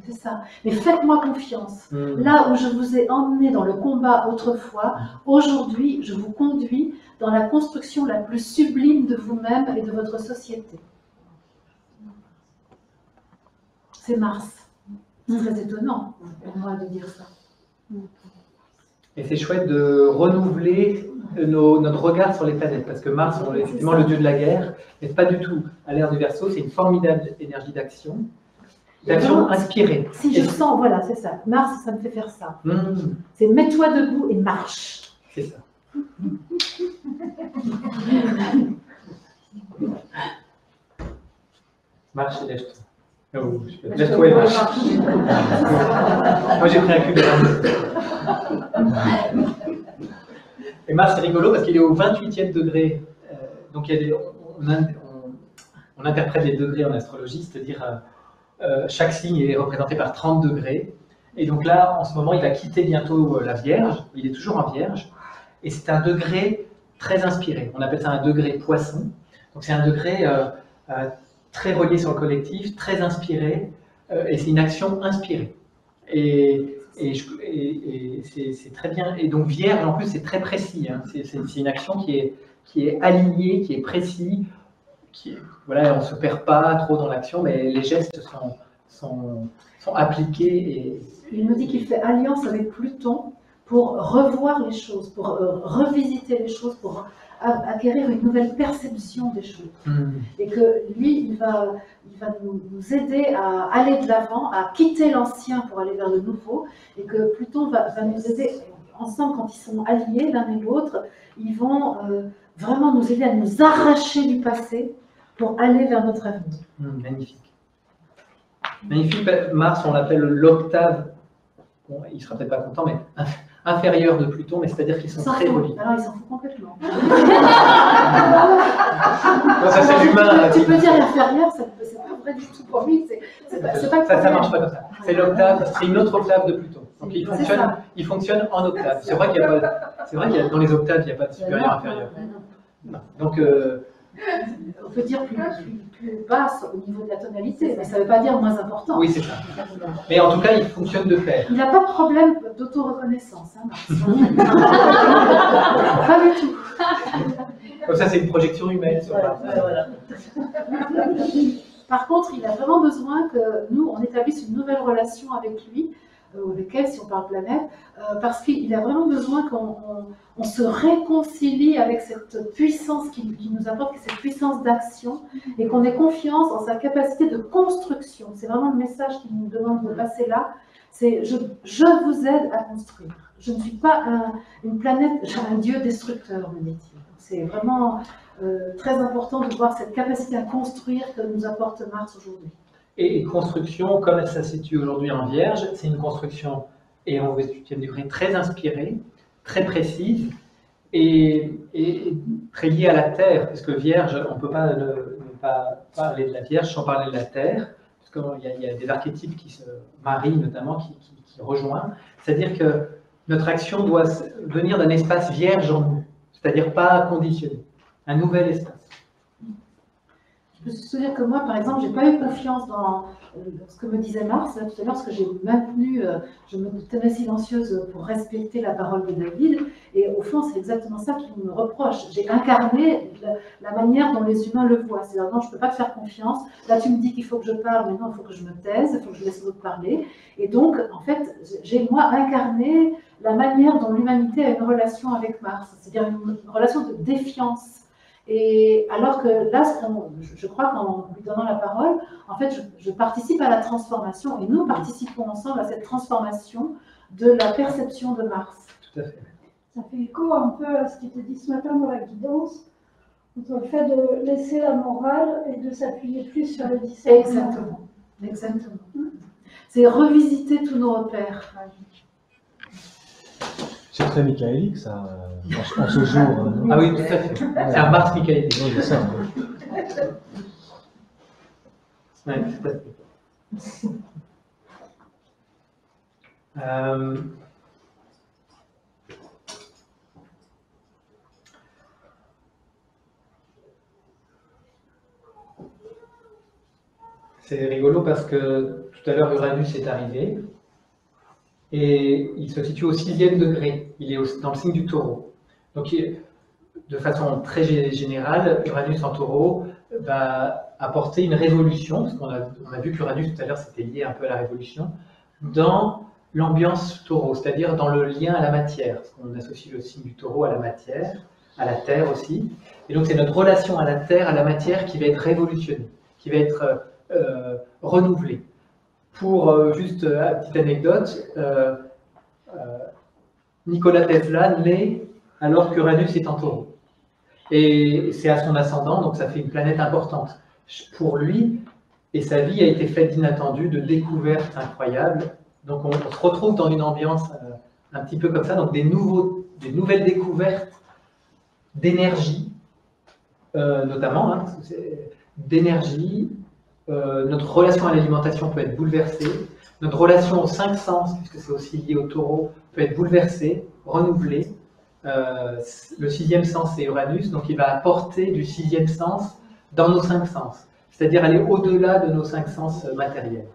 C'est ça. Mais faites-moi confiance. Là où je vous ai emmené dans le combat autrefois, aujourd'hui, je vous conduis dans la construction la plus sublime de vous-même et de votre société. C'est Mars. C'est très étonnant pour moi de dire ça. Et c'est chouette de renouveler notre regard sur les planètes, parce que Mars, on est effectivement le dieu de la guerre, mais pas du tout. À l'ère du Verseau, c'est une formidable énergie d'action. D'action inspirée. Si je sens, voilà, c'est ça. Mars, ça me fait faire ça. C'est mets-toi debout et marche. C'est ça. Marche et lève-toi. Oh, lève-toi et marche. Moi, j'ai pris un cube de Et Mars, c'est rigolo parce qu'il est au 28e degré. Donc, on interprète les degrés en astrologie, c'est-à-dire chaque signe est représenté par 30 degrés. Et donc là, en ce moment, il va quitter bientôt la Vierge. Il est toujours en Vierge. Et c'est un degré très inspiré. On appelle ça un degré poisson. Donc c'est un degré très relié sur le collectif, très inspiré. Et c'est une action inspirée. Et c'est très bien. Et donc Vierge, en plus, c'est très précis. Hein. C'est une action qui est alignée, qui est précise. Voilà, on ne se perd pas trop dans l'action, mais les gestes sont appliqués. Il nous dit qu'il fait alliance avec Pluton pour revoir les choses, pour revisiter les choses, pour acquérir une nouvelle perception des choses. Et que lui, il va nous aider à aller de l'avant, à quitter l'ancien pour aller vers le nouveau, et que Pluton va nous aider, ensemble, quand ils sont alliés l'un et l'autre, ils vont vraiment nous aider à nous arracher du passé pour aller vers notre avenir. Magnifique. Magnifique. Mars, on l'appelle l'octave. Bon, il ne sera peut-être pas content, mais inférieur de Pluton, mais c'est-à-dire qu'ils sont très reliés. Alors il s'en fout complètement. Non, ça c'est l'humain. Tu peux dire inférieur, c'est pas vrai du tout pour lui. C'est pas ça marche pas comme ça. C'est l'octave, c'est une autre octave de Pluton. Donc il fonctionne en octave. C'est vrai qu'il y a pas, c'est vrai qu'il y a, dans les octaves, il n'y a pas de supérieur inférieur. Non. Donc on peut dire plus basse au niveau de la tonalité, mais ça ne veut pas dire moins important. oui, c'est ça. Mais en tout cas, il fonctionne de pair. Il n'a pas de problème d'auto-reconnaissance, hein, Mars. Pas du tout. Comme ça, c'est une projection humaine sur Mars. Voilà. Par contre, il a vraiment besoin que nous, on établisse une nouvelle relation avec lui, ou avec elle, si on parle planète, parce qu'il a vraiment besoin qu'on se réconcilie avec cette puissance qu'il nous apporte, cette puissance d'action, et qu'on ait confiance en sa capacité de construction. C'est vraiment le message qu'il nous demande de passer là. C'est je vous aide à construire. Je ne suis pas une planète, un dieu destructeur, me dit-il. C'est vraiment très important de voir cette capacité à construire que nous apporte Mars aujourd'hui. Et construction, comme elle se situe aujourd'hui en Vierge, c'est une construction, et on veut une durée très inspirée, très précise, et très liée à la Terre, parce que Vierge, on ne peut pas ne pas parler de la Vierge sans parler de la Terre, parce qu'il y a des archétypes qui se marient, notamment, qui rejoignent. C'est-à-dire que notre action doit venir d'un espace vierge en nous, c'est-à-dire pas conditionné, un nouvel espace. Je peux se souvenir que moi, par exemple, je n'ai pas eu confiance dans ce que me disait Mars là, tout à l'heure, parce que j'ai maintenu, je me tenais silencieuse pour respecter la parole de David, et au fond, c'est exactement ça qu'il me reproche. J'ai incarné la manière dont les humains le voient. C'est-à-dire, non, je ne peux pas te faire confiance. Là, tu me dis qu'il faut que je parle, mais non, il faut que je me taise, il faut que je laisse l'autre parler. Et donc, en fait, j'ai, moi, incarné la manière dont l'humanité a une relation avec Mars, c'est-à-dire une relation de défiance. Et alors que là, je crois qu'en lui donnant la parole, en fait, je participe à la transformation, et nous participons ensemble à cette transformation de la perception de Mars. Tout à fait. Ça fait écho un peu à ce qui était dit ce matin dans la guidance, entre le fait de laisser la morale et de s'appuyer plus sur le discernement. Exactement. Exactement. C'est revisiter tous nos repères. C'est très michaélique, ça, en ce jour. Ah oui, tout à fait. C'est un Mars michaélique. Oui, c'est ça. Oui, tout à fait. C'est rigolo parce que tout à l'heure, Uranus est arrivé. Et il se situe au 6e degré, il est dans le signe du Taureau. Donc, de façon très générale, Uranus en Taureau va apporter une révolution, parce qu'on a vu qu'Uranus tout à l'heure c'était lié un peu à la révolution, dans l'ambiance Taureau, c'est-à-dire dans le lien à la matière, parce qu'on associe le signe du Taureau à la matière, à la Terre aussi. Et donc c'est notre relation à la Terre, à la matière qui va être révolutionnée, qui va être renouvelée. Pour juste une petite anecdote, Nikola Tesla naît alors qu'Uranus est en Taureau. Et c'est à son ascendant, donc ça fait une planète importante pour lui. Et sa vie a été faite d'inattendus, de découvertes incroyables. Donc on se retrouve dans une ambiance un petit peu comme ça, donc des nouvelles découvertes d'énergie, notamment, hein, d'énergie. Notre relation à l'alimentation peut être bouleversée, notre relation aux 5 sens, puisque c'est aussi lié au Taureau, peut être bouleversée, renouvelée. Le 6e sens, c'est Uranus, donc il va apporter du 6e sens dans nos 5 sens, c'est-à-dire aller au-delà de nos 5 sens matériels,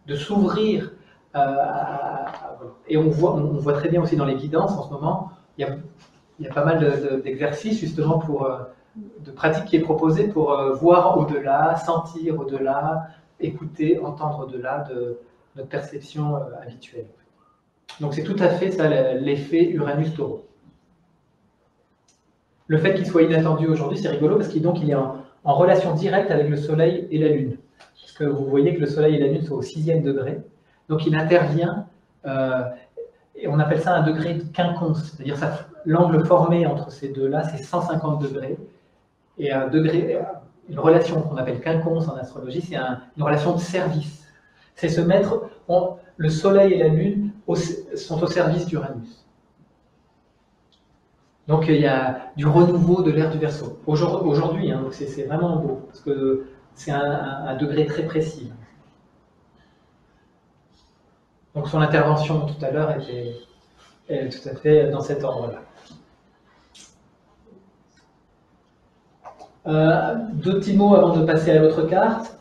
de s'ouvrir et on voit très bien aussi dans les guidances en ce moment, il y a pas mal d'exercices justement de pratiques qui est proposée pour voir au-delà, sentir au-delà, écouter, entendre au-delà de notre perception habituelle. Donc c'est tout à fait ça l'effet Uranus-Taureau. Le fait qu'il soit inattendu aujourd'hui, c'est rigolo parce qu'il est en relation directe avec le Soleil et la Lune. Parce que vous voyez que le Soleil et la Lune sont au 6e degré. Donc il intervient, et on appelle ça un degré de quinconce. C'est-à-dire l'angle formé entre ces deux-là, c'est 150 degrés. Et une relation qu'on appelle quinconce en astrologie, c'est une relation de service. C'est se mettre, le Soleil et la Lune sont au service d'Uranus. Donc il y a du renouveau de l'ère du Verseau. Aujourd'hui, hein, donc c'est vraiment beau, parce que c'est un degré très précis. Donc son intervention tout à l'heure était tout à fait dans cet ordre-là. Deux petits mots avant de passer à l'autre carte,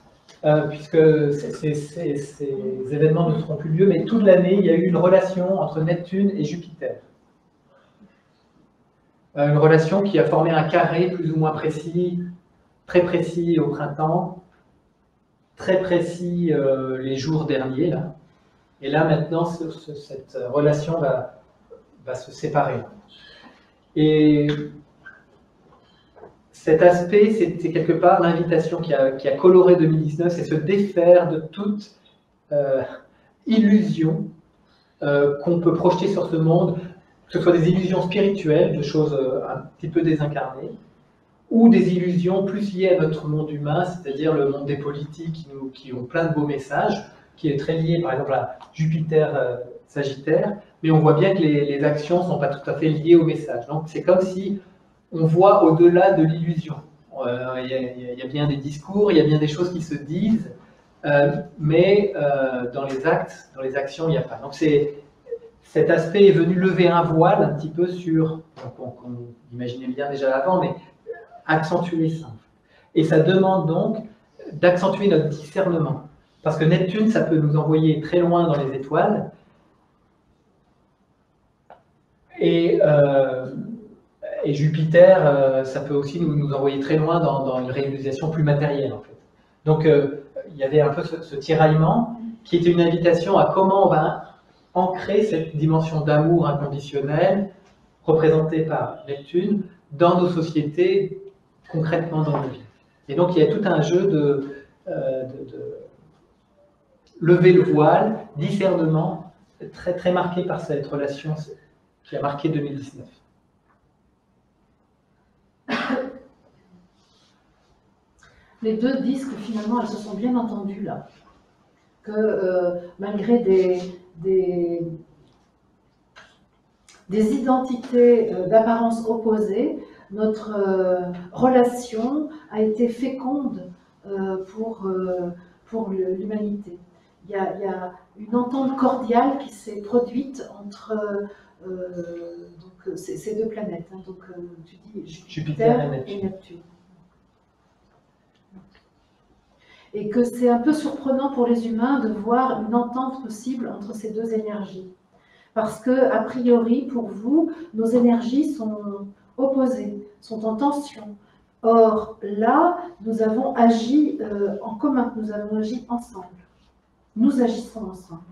puisque ces événements ne seront plus lieu, mais toute l'année, il y a eu une relation entre Neptune et Jupiter. Une relation qui a formé un carré plus ou moins précis, très précis au printemps, très précis les jours derniers, là. Et là, maintenant, cette relation va se séparer. Et cet aspect, c'est quelque part l'invitation qui a coloré 2019, c'est se défaire de toute illusion qu'on peut projeter sur ce monde, que ce soit des illusions spirituelles, de choses un petit peu désincarnées, ou des illusions plus liées à notre monde humain, c'est-à-dire le monde des politiques qui ont plein de beaux messages, qui est très lié par exemple à Jupiter Sagittaire, mais on voit bien que les actions ne sont pas tout à fait liées au message. Donc c'est comme si on voit au-delà de l'illusion. Il y a bien des discours, il y a bien des choses qui se disent, mais dans les actes, dans les actions, il n'y a pas. Donc cet aspect est venu lever un voile un petit peu sur, qu'on imaginait bien déjà avant, mais accentuer ça. Et ça demande donc d'accentuer notre discernement. Parce que Neptune, ça peut nous envoyer très loin dans les étoiles. Et Jupiter, ça peut aussi nous envoyer très loin dans une réalisation plus matérielle, en fait. Donc, il y avait un peu ce tiraillement qui était une invitation à comment on va ancrer cette dimension d'amour inconditionnel représentée par Neptune dans nos sociétés, concrètement dans nos vies. Et donc, il y a tout un jeu de lever le voile, discernement, très, très marqué par cette relation qui a marqué 2019. Les deux disent que finalement elles se sont bien entendues là, que malgré des identités d'apparence opposée, notre relation a été féconde pour l'humanité. Il y a une entente cordiale qui s'est produite entre donc, ces deux planètes. Hein, donc tu dis Jupiter et Neptune. Et que c'est un peu surprenant pour les humains de voir une entente possible entre ces deux énergies. Parce que, a priori, pour vous, nos énergies sont opposées, sont en tension. Or, là, nous avons agi en commun, nous avons agi ensemble. Nous agissons ensemble.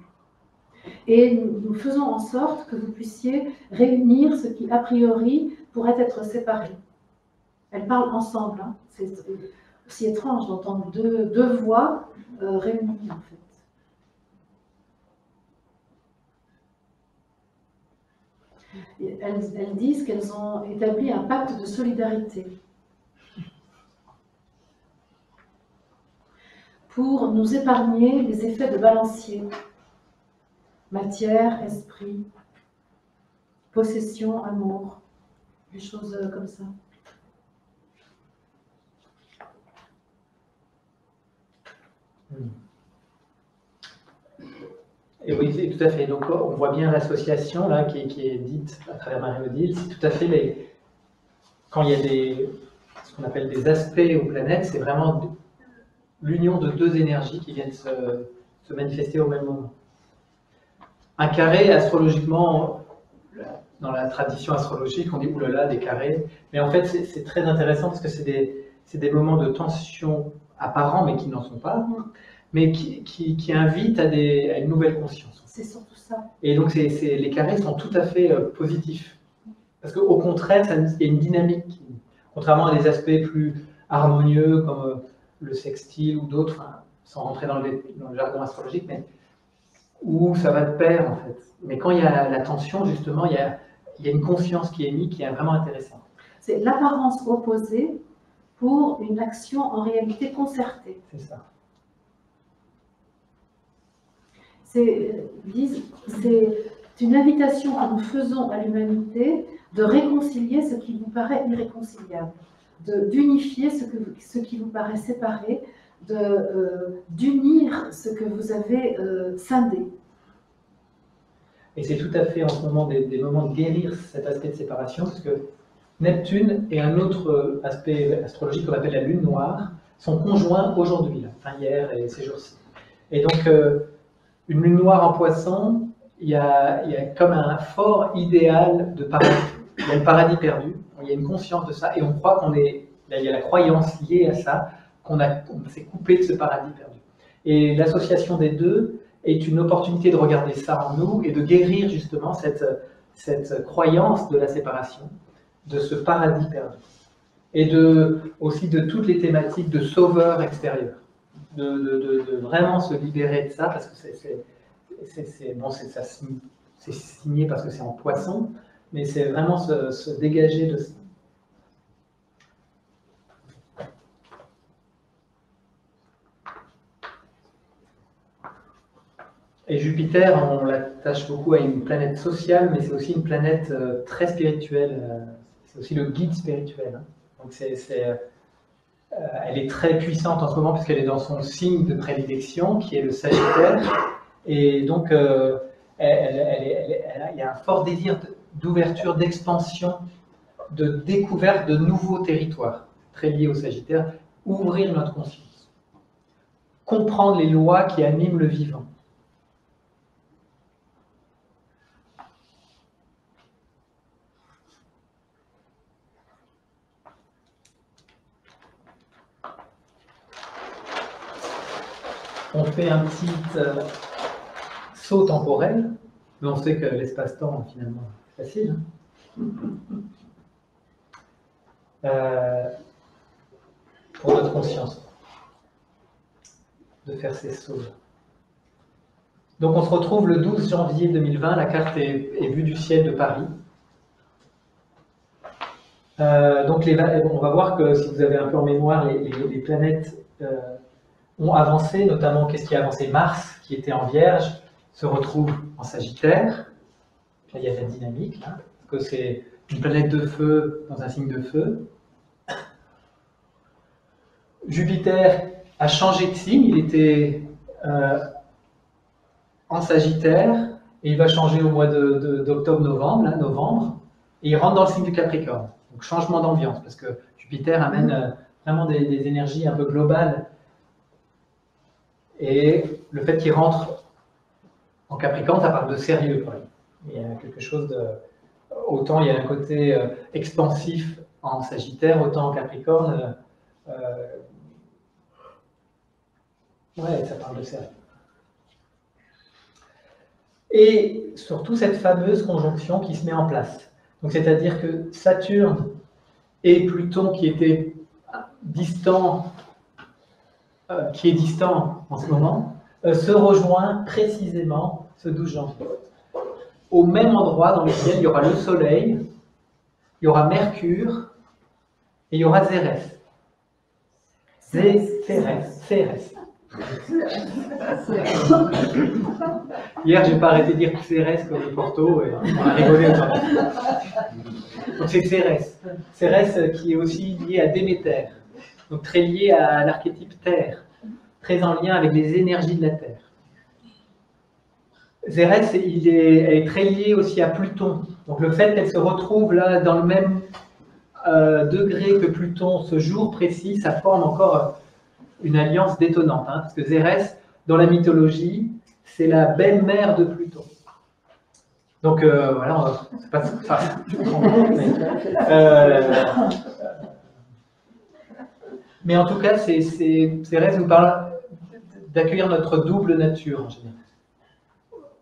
Et nous faisons en sorte que vous puissiez réunir ce qui, a priori, pourrait être séparé. Elles parlent ensemble. Hein. C'est aussi étrange d'entendre deux voix réunies, en fait. Et elles disent qu'elles ont établi un pacte de solidarité pour nous épargner les effets de balancier, matière, esprit, possession, amour, des choses comme ça. Et oui, tout à fait. Donc on voit bien l'association là qui est dite à travers Marie-Odile. C'est tout à fait quand il y a ce qu'on appelle des aspects aux planètes, c'est vraiment l'union de deux énergies qui viennent se manifester au même moment. Un carré, astrologiquement, dans la tradition astrologique, on dit oulala, des carrés. Mais en fait, c'est très intéressant parce que c'est des moments de tension apparents, mais qui n'en sont pas, mais qui invitent à une nouvelle conscience. C'est surtout ça. Et donc, les carrés sont tout à fait positifs. Parce qu'au contraire, il y a une dynamique. Contrairement à des aspects plus harmonieux, comme le sextile ou d'autres, hein, sans rentrer dans le jargon astrologique, mais où ça va de pair, en fait. Mais quand il y a la tension, justement, il y a une conscience qui est mise, qui est vraiment intéressante. C'est l'apparence opposée pour une action en réalité concertée. C'est ça. C'est une invitation que nous faisons à l'humanité de réconcilier ce qui vous paraît irréconciliable, d'unifier ce qui vous paraît séparé, d'unir ce que vous avez scindé. Et c'est tout à fait en ce moment des moments de guérir cet aspect de séparation, parce que Neptune et un autre aspect astrologique qu'on appelle la lune noire sont conjoints aujourd'hui, enfin hier et ces jours-ci. Et donc, une lune noire en poisson, il y a comme un fort idéal de paradis. Il y a le paradis perdu, il y a une conscience de ça, et on croit il y a la croyance liée à ça, qu'on s'est coupé de ce paradis perdu. Et l'association des deux est une opportunité de regarder ça en nous et de guérir justement cette croyance de la séparation, de ce paradis perdu. Et aussi de toutes les thématiques de sauveur extérieur. De vraiment se libérer de ça, parce que c'est signé parce que c'est en poisson, mais c'est vraiment se dégager de ça. Et Jupiter, on l'attache beaucoup à une planète sociale, mais c'est aussi une planète très spirituelle. C'est aussi le guide spirituel. Hein. Donc elle est très puissante en ce moment puisqu'elle est dans son signe de prédilection, qui est le Sagittaire. Et donc, il y a un fort désir d'ouverture, d'expansion, de découverte de nouveaux territoires, très liés au Sagittaire. Ouvrir notre conscience. Comprendre les lois qui animent le vivant. On fait un petit saut temporel, mais on sait que l'espace-temps, finalement, c'est facile. Pour notre conscience, de faire ces sauts. Donc on se retrouve le 12 janvier 2020, la carte est vue du ciel de Paris. Donc on va voir que si vous avez un peu en mémoire, les planètes ont avancé, notamment qu'est-ce qui a avancé? Mars, qui était en Vierge, se retrouve en Sagittaire. Là, il y a de la dynamique, là, parce que c'est une planète de feu dans un signe de feu. Jupiter a changé de signe, il était en Sagittaire, et il va changer au mois d'octobre-novembre, novembre, et il rentre dans le signe du Capricorne. Donc changement d'ambiance, parce que Jupiter amène vraiment des énergies un peu globales. Et le fait qu'il rentre en Capricorne, ça parle de sérieux pour lui. Il y a quelque chose de... Autant il y a un côté expansif en Sagittaire, autant en Capricorne, ouais, ça parle de sérieux. Et surtout cette fameuse conjonction qui se met en place. Donc c'est-à-dire que Saturne et Pluton qui était distant, qui est distant en ce moment, se rejoint précisément ce 12 janvier. Au même endroit dans lequel il y aura le Soleil, il y aura Mercure et il y aura Cérès. Cérès. Hier, je n'ai pas arrêté de dire Cérès comme le Porto et on a rigolé autour de ça. Donc c'est Cérès. Cérès qui est aussi lié à Déméter. Donc très lié à l'archétype Terre, très en lien avec les énergies de la Terre. Cérès, elle est très liée aussi à Pluton. Donc le fait qu'elle se retrouve là dans le même degré que Pluton ce jour précis, ça forme encore une alliance détonnante. Hein, parce que Cérès, dans la mythologie, c'est la belle-mère de Pluton. Donc voilà, c'est pas ça. Mais en tout cas, Cérès nous parle d'accueillir notre double nature en général.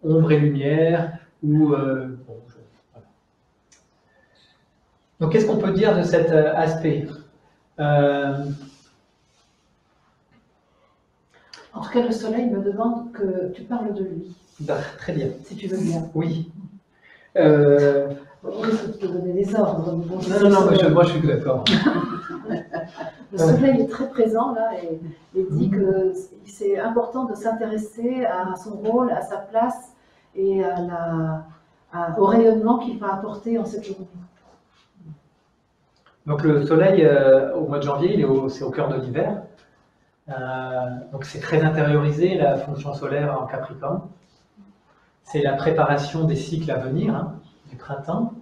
Ombre et lumière, ou... voilà. Donc qu'est-ce qu'on peut dire de cet aspect? En tout cas, le Soleil me demande que tu parles de lui. Bah, très bien. Si tu veux bien. Oui. On risque de te donner des ordres. Non, moi je suis d'accord. Le Soleil est très présent là et dit que c'est important de s'intéresser à son rôle, à sa place et au rayonnement qu'il va apporter en cette journée. Donc le Soleil, au mois de janvier, c'est au cœur de l'hiver. Donc c'est très intériorisé, la fonction solaire en Capricorne. C'est la préparation des cycles à venir, hein, du printemps.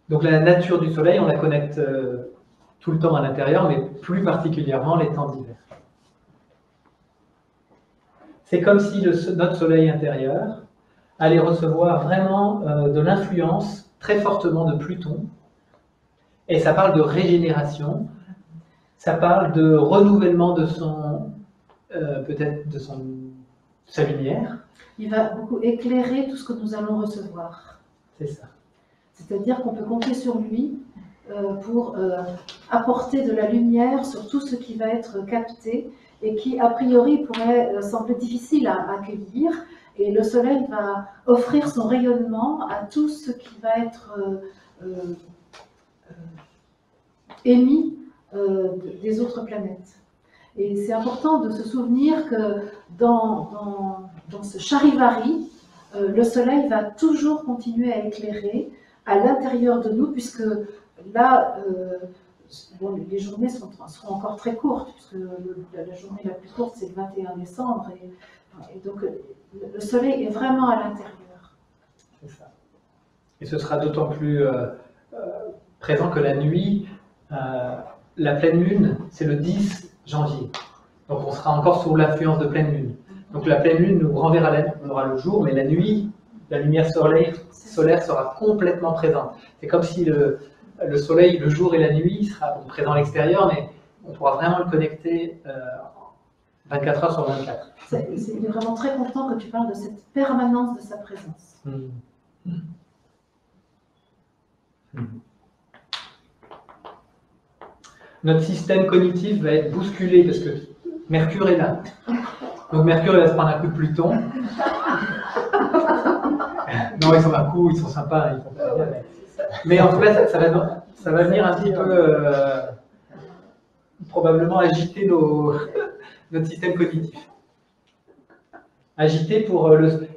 Donc la nature du Soleil, on la connecte tout le temps à l'intérieur, mais plus particulièrement les temps d'hiver. C'est comme si notre Soleil intérieur allait recevoir vraiment de l'influence très fortement de Pluton. Et ça parle de régénération, ça parle de renouvellement de peut-être de sa lumière. Il va beaucoup éclairer tout ce que nous allons recevoir. C'est ça. C'est-à-dire qu'on peut compter sur lui pour apporter de la lumière sur tout ce qui va être capté et qui, a priori, pourrait sembler difficile à accueillir. Et le Soleil va offrir son rayonnement à tout ce qui va être émis des autres planètes. Et c'est important de se souvenir que dans ce charivari, le Soleil va toujours continuer à éclairer à l'intérieur de nous, puisque là, bon, les journées seront encore très courtes, puisque la journée la plus courte, c'est le 21 décembre. Et donc, le Soleil est vraiment à l'intérieur. C'est ça. Et ce sera d'autant plus présent que la nuit, la pleine lune, c'est le 10 janvier. Donc on sera encore sous l'influence de pleine lune. Donc la pleine lune nous renverra on aura le jour, mais la nuit, la lumière solaire sera complètement présente. C'est comme si le Soleil, le jour et la nuit, sera présent à l'extérieur, mais on pourra vraiment le connecter 24 heures sur 24. Il est vraiment très content que tu parles de cette permanence de sa présence. Notre système cognitif va être bousculé parce que Mercure est là. Donc Mercure il va se prendre un coup de Pluton. Non, ils sont un coup, ils sont sympas, ils font très bien. Mais en tout cas, ça va venir un petit peu probablement agiter notre système cognitif. Agiter pour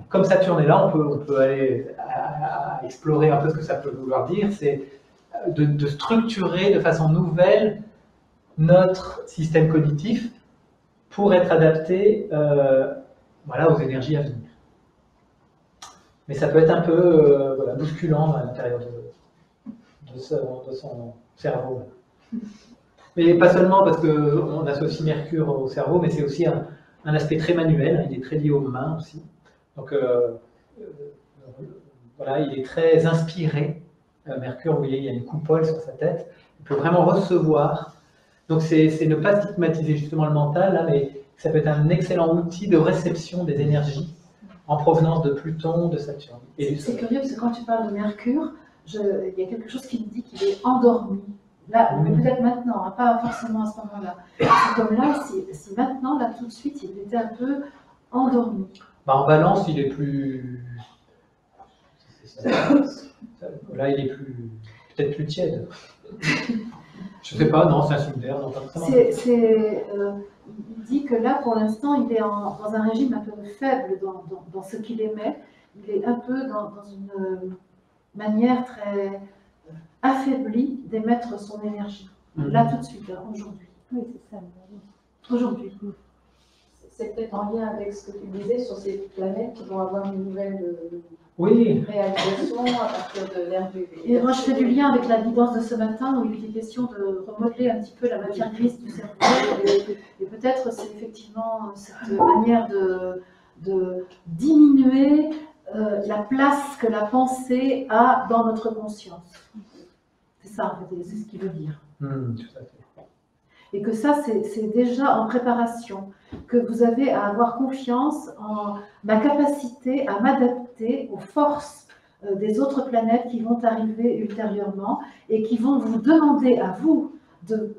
comme Saturne est là, on peut aller à explorer un peu ce que ça peut vouloir dire. C'est de structurer de façon nouvelle notre système cognitif pour être adapté voilà, aux énergies à venir. Mais ça peut être un peu voilà, bousculant à l'intérieur de son cerveau. Mais pas seulement parce qu'on associe Mercure au cerveau, mais c'est aussi un aspect très manuel, il est très lié aux mains aussi. Donc voilà, il est très inspiré. Mercure, vous voyez, il y a une coupole sur sa tête. Il peut vraiment recevoir. Donc c'est ne pas stigmatiser justement le mental, là, mais ça peut être un excellent outil de réception des énergies en provenance de Pluton, de Saturne. C'est curieux parce que quand tu parles de Mercure, il y a quelque chose qui me dit qu'il est endormi. Là, peut-être maintenant, hein, pas forcément à ce moment-là. C'est comme là, si maintenant, là tout de suite, il était un peu endormi. Bah, en balance, il est plus... Là, il est peut-être plus tiède. Je sais pas, non, c'est un cimetière. Il dit que là, pour l'instant, il est dans un régime un peu faible dans ce qu'il émet. Il est un peu dans une manière très affaiblie d'émettre son énergie. Là, tout de suite, là, aujourd'hui. Oui, c'est ça. Aujourd'hui. C'est peut-être en lien avec ce que tu disais sur ces planètes qui vont avoir une nouvelle réalisation à partir de l'ère du... Et moi, je fais du lien avec la guidance de ce matin où il était question de remodeler un petit peu la matière grise du cerveau. Et peut-être c'est effectivement cette manière de diminuer la place que la pensée a dans notre conscience. C'est ça, en fait, c'est ce qu'il veut dire. Tout à fait. Et que ça, c'est déjà en préparation, que vous avez à avoir confiance en ma capacité à m'adapter aux forces des autres planètes qui vont arriver ultérieurement et qui vont vous demander à vous de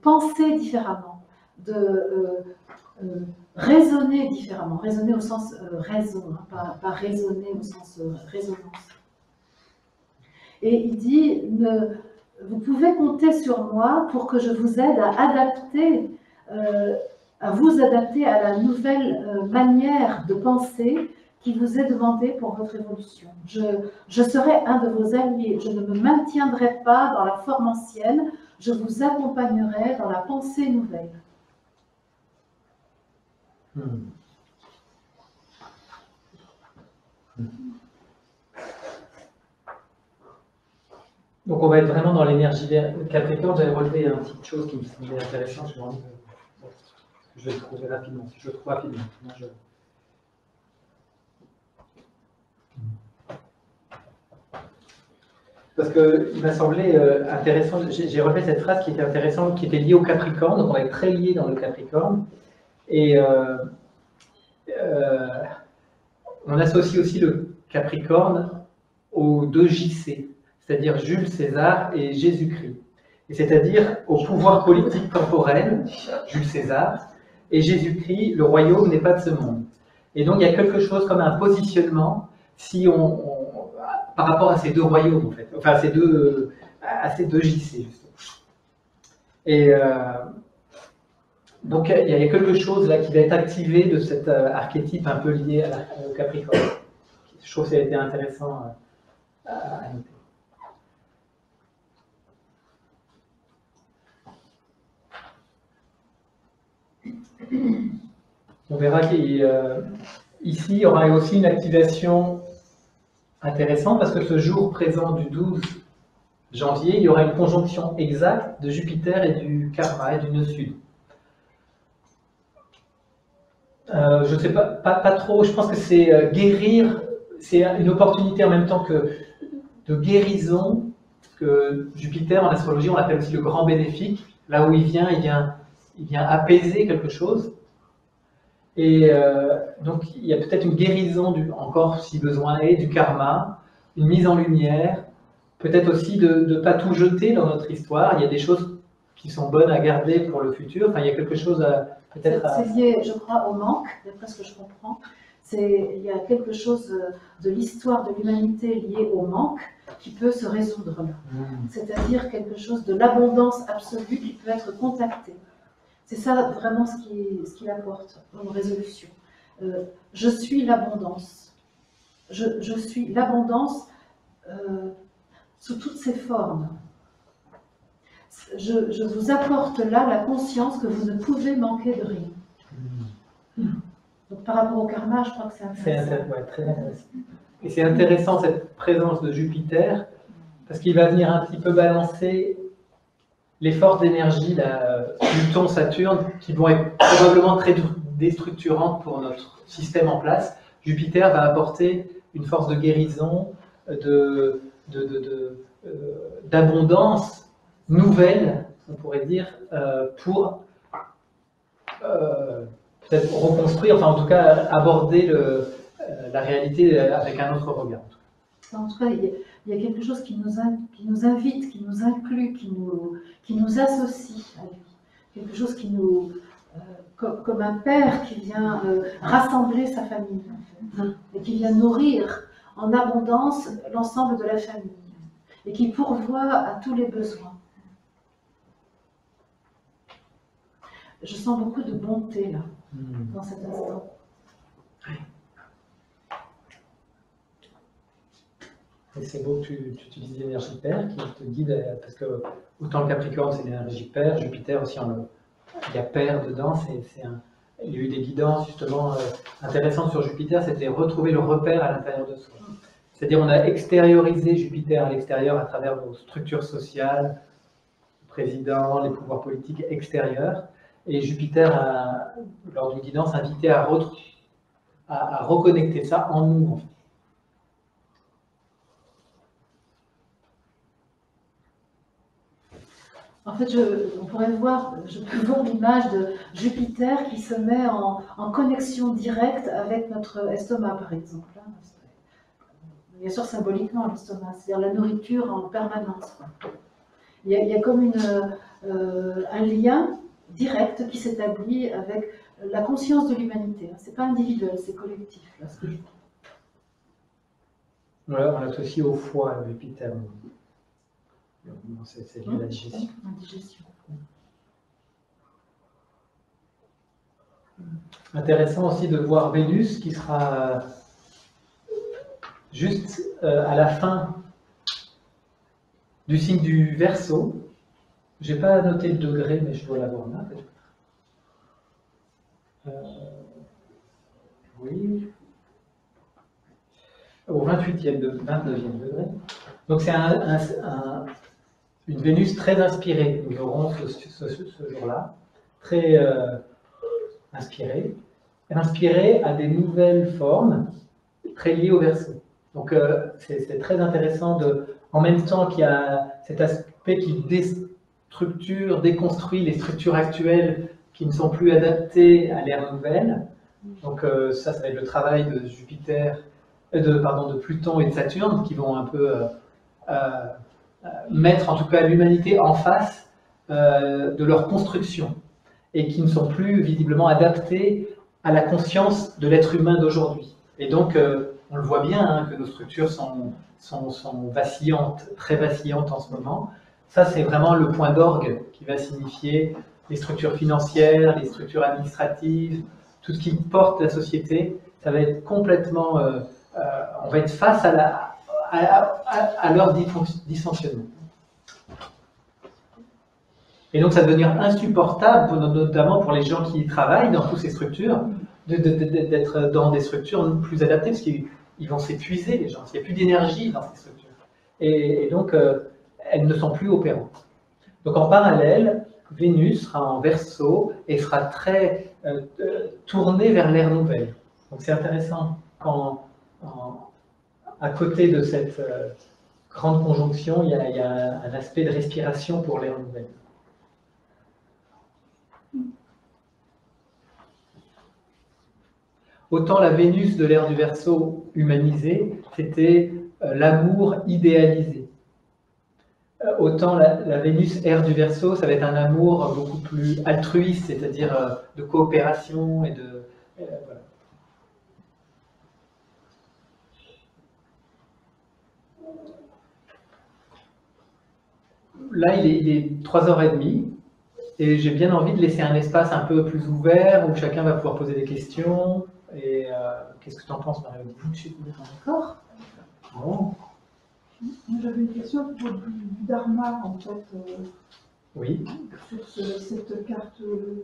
penser différemment, de raisonner différemment, raisonner au sens raison, hein, pas raisonner au sens résonance. Et il dit, vous pouvez compter sur moi pour que je vous aide à vous adapter à la nouvelle manière de penser qui vous est demandé pour votre évolution. Je serai un de vos alliés, je ne me maintiendrai pas dans la forme ancienne, je vous accompagnerai dans la pensée nouvelle. Donc on va être vraiment dans l'énergie Capricorne. J'avais relevé une petite chose qui me semblait intéressante. Je vais le trouver rapidement. Si je le trouve rapidement. Parce qu'il m'a semblé intéressant, j'ai relevé cette phrase qui était intéressante, qui était liée au Capricorne, donc on va être très lié dans le Capricorne. Et on associe aussi le Capricorne aux deux JC, c'est-à-dire Jules César et Jésus-Christ. Et c'est-à-dire au pouvoir politique temporel, Jules César, et Jésus-Christ, le royaume n'est pas de ce monde. Et donc il y a quelque chose comme un positionnement, si par rapport à ces deux royaumes, en fait, enfin à ces deux JC. Justement. Et donc il y a quelque chose là qui va être activé de cet archétype un peu lié au Capricorne. Je trouve que ça a été intéressant à noter. On verra qu'ici, il y aura aussi une activation intéressante parce que ce jour présent du 12 janvier, il y aura une conjonction exacte de Jupiter et du karma et du nœud sud. Je ne sais pas trop, je pense que c'est guérir, c'est une opportunité en même temps que de guérison, que Jupiter en astrologie on l'appelle aussi le grand bénéfique, là où il vient apaiser quelque chose. Et donc il y a peut-être une guérison, encore si besoin est, du karma, une mise en lumière, peut-être aussi de ne pas tout jeter dans notre histoire. Il y a des choses qui sont bonnes à garder pour le futur. Enfin, il y a quelque chose à peut-être. C'est lié, je crois, au manque, d'après ce que je comprends. Il y a quelque chose de l'histoire de l'humanité lié au manque qui peut se résoudre là. C'est-à-dire quelque chose de l'abondance absolue qui peut être contactée. C'est ça vraiment ce qu'il apporte comme résolution. Je suis l'abondance. Je suis l'abondance sous toutes ses formes. Je vous apporte là la conscience que vous ne pouvez manquer de rien. Donc par rapport au karma, je crois que c'est intéressant. Ouais, très intéressant. Et c'est intéressant cette présence de Jupiter, parce qu'il va venir un petit peu balancer les forces d'énergie, Pluton, Saturne, qui vont être probablement très déstructurantes pour notre système en place. Jupiter va apporter une force de guérison, d'abondance nouvelle, on pourrait dire, pour peut-être reconstruire, enfin en tout cas aborder la réalité avec un autre regard. En tout cas, il y a quelque chose qui nous invite, qui nous inclut, qui nous associe à lui. Quelque chose qui nous, comme un père qui vient rassembler sa famille, en fait, et qui vient nourrir en abondance l'ensemble de la famille, et qui pourvoit à tous les besoins. Je sens beaucoup de bonté là, dans cet instant. Et c'est beau que tu utilises l'énergie Père qui te guide, parce que autant le Capricorne c'est l'énergie Père, Jupiter aussi, il y a Père dedans, il y a eu des guidances justement intéressantes sur Jupiter, c'était retrouver le repère à l'intérieur de soi. C'est-à-dire on a extériorisé Jupiter à l'extérieur à travers nos structures sociales, le président, les pouvoirs politiques extérieurs, et Jupiter a, lors d'une guidance, invité à reconnecter ça en nous. En fait, on pourrait voir, je peux voir l'image de Jupiter qui se met en connexion directe avec notre estomac, par exemple. Bien sûr, symboliquement, l'estomac, c'est-à-dire la nourriture en permanence. Il y a comme un lien direct qui s'établit avec la conscience de l'humanité. Ce n'est pas individuel, c'est collectif. Là, ce que je dis. Voilà, on l'associe au foie, Jupiter. C'est lié à la digestion. Intéressant aussi de voir Vénus qui sera juste à la fin du signe du Verseau. Je n'ai pas noté le degré, mais je dois l'avoir là peut-être. Oui. Au 29e degré. Donc c'est une Vénus très inspirée. Nous aurons ce jour-là, très inspirée. Inspirée à des nouvelles formes très liées au Verseau. Donc c'est très intéressant en même temps qu'il y a cet aspect qui déstructure, déconstruit les structures actuelles qui ne sont plus adaptées à l'ère nouvelle. Donc ça va être le travail de Jupiter, de Pluton et de Saturne qui vont un peu mettre en tout cas l'humanité en face de leur construction et qui ne sont plus visiblement adaptés à la conscience de l'être humain d'aujourd'hui. Et donc on le voit bien hein, que nos structures sont vacillantes, très vacillantes en ce moment. Ça c'est vraiment le point d'orgue qui va signifier les structures financières, les structures administratives, tout ce qui porte la société, ça va être complètement... on va être face à leur dysfonctionnement. Et donc ça va devenir insupportable, notamment pour les gens qui travaillent dans toutes ces structures, d'être dans des structures plus adaptées, parce qu'ils vont s'épuiser, les gens. Il n'y a plus d'énergie dans ces structures. Et donc, elles ne sont plus opérantes. Donc en parallèle, Vénus sera en Verseau et sera très tournée vers l'ère nouvelle. Donc c'est intéressant quand, à côté de cette grande conjonction, il y a un aspect de respiration pour l'ère nouvelle. Autant la Vénus de l'ère du Verseau humanisée, c'était l'amour idéalisé. Autant la Vénus ère du Verseau, ça va être un amour beaucoup plus altruiste, c'est-à-dire de coopération et de... voilà. Là, il est 3h30 et j'ai bien envie de laisser un espace un peu plus ouvert où chacun va pouvoir poser des questions. Et qu'est-ce que tu en penses, Marie-Odile? Vous êtes d'accord? Bon. J'avais une question pour du Dharma, en fait. Oui. Sur cette carte du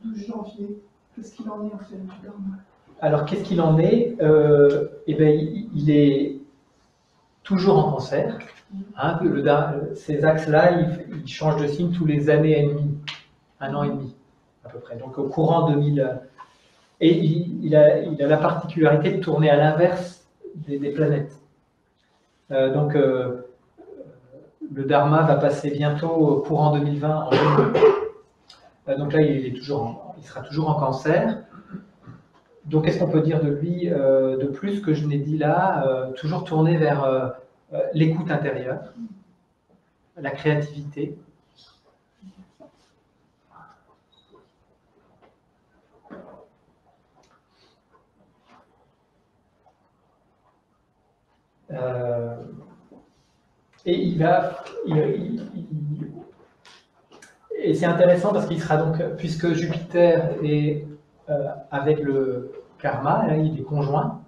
12 janvier. Qu'est-ce qu'il en est, en fait, du Dharma? Alors, qu'est-ce qu'il en est? Eh bien, il est toujours en Cancer. Hein, ces axes-là, ils changent de signe tous les années et demie. 1 an et demi, à peu près. Donc, au courant 2000... Et il a la particularité de tourner à l'inverse des planètes. Donc, le Dharma va passer bientôt au courant 2020 en Gémeaux. Donc là, il sera toujours en Cancer. Donc, qu'est-ce qu'on peut dire de lui de plus que je n'ai dit là? Toujours tourné vers l'écoute intérieure, la créativité. Et et c'est intéressant parce qu'il sera donc, puisque Jupiter est avec le karma, là, il est conjoint,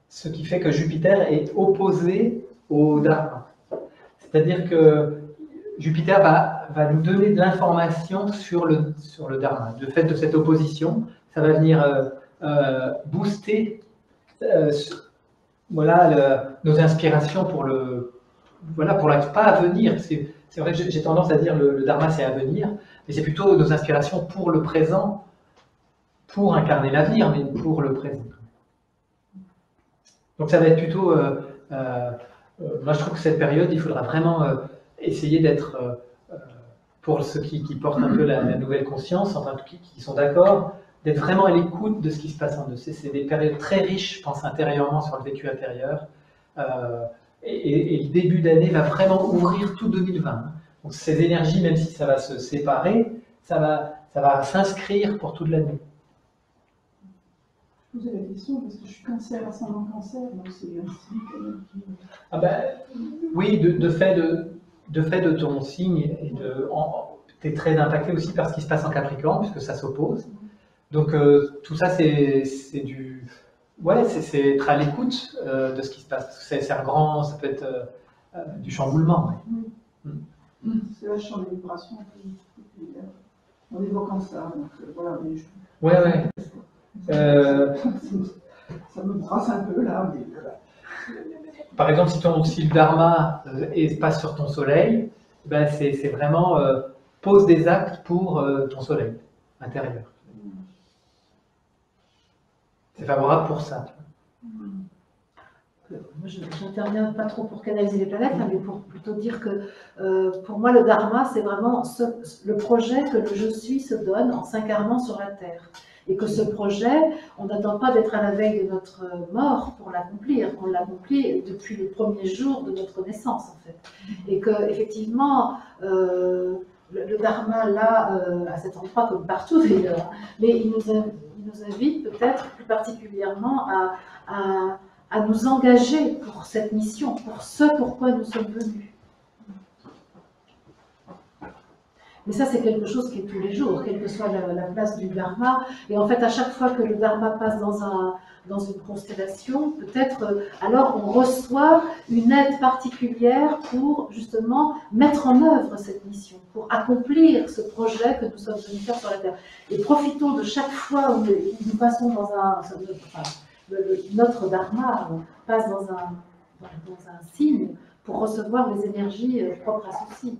ce qui fait que Jupiter est opposé au Dharma. C'est-à-dire que Jupiter va nous donner de l'information sur le Dharma. Le fait de cette opposition, ça va venir booster nos inspirations pour pas à venir. C'est vrai que j'ai tendance à dire le Dharma c'est à venir, mais c'est plutôt nos inspirations pour le présent, pour incarner l'avenir, mais pour le présent. Donc ça va être plutôt... moi je trouve que cette période, il faudra vraiment essayer d'être, pour ceux qui portent un peu la nouvelle conscience, enfin qui sont d'accord, d'être vraiment à l'écoute de ce qui se passe en eux. C'est des périodes très riches, je pense, intérieurement sur le vécu intérieur. Et le début d'année va vraiment ouvrir tout 2020. Donc ces énergies, même si ça va se séparer, ça va s'inscrire pour toute l'année. Je posais la question parce que je suis Cancer, ascendant Cancer, donc c'est un signe quand même qui... Ah ben, oui, de fait de ton signe, tu es très impacté aussi par ce qui se passe en Capricorne, puisque ça s'oppose. Donc tout ça, c'est Ouais, c'est être à l'écoute de ce qui se passe. Parce que c'est un grand, ça peut être du chamboulement. Ouais. C'est la chambre de vibration. En évoquant ça, donc voilà. Mais ouais. Ça me brasse un peu là. Mais voilà. Par exemple, si le dharma passe sur ton soleil, ben c'est vraiment pose des actes pour ton soleil intérieur. C'est favorable pour ça. Moi, je n'interviens pas trop pour canaliser les planètes, mais pour plutôt dire que pour moi, le dharma, c'est vraiment le projet que le je suis se donne en s'incarnant sur la Terre. Et que ce projet, on n'attend pas d'être à la veille de notre mort pour l'accomplir. On l'accomplit depuis les premiers jours de notre naissance, en fait. Et que, effectivement, le dharma, là, à cet endroit, comme partout d'ailleurs, mais il nous invite peut-être plus particulièrement à nous engager pour cette mission, pour ce pourquoi nous sommes venus. Mais ça, c'est quelque chose qui est tous les jours, quelle que soit la place du dharma. Et en fait, à chaque fois que le dharma passe dans une constellation, peut-être alors on reçoit une aide particulière pour justement mettre en œuvre cette mission, pour accomplir ce projet que nous sommes venus faire sur la Terre. Et profitons de chaque fois où nous passons dans notre dharma passe dans un signe pour recevoir les énergies propres à ce signe.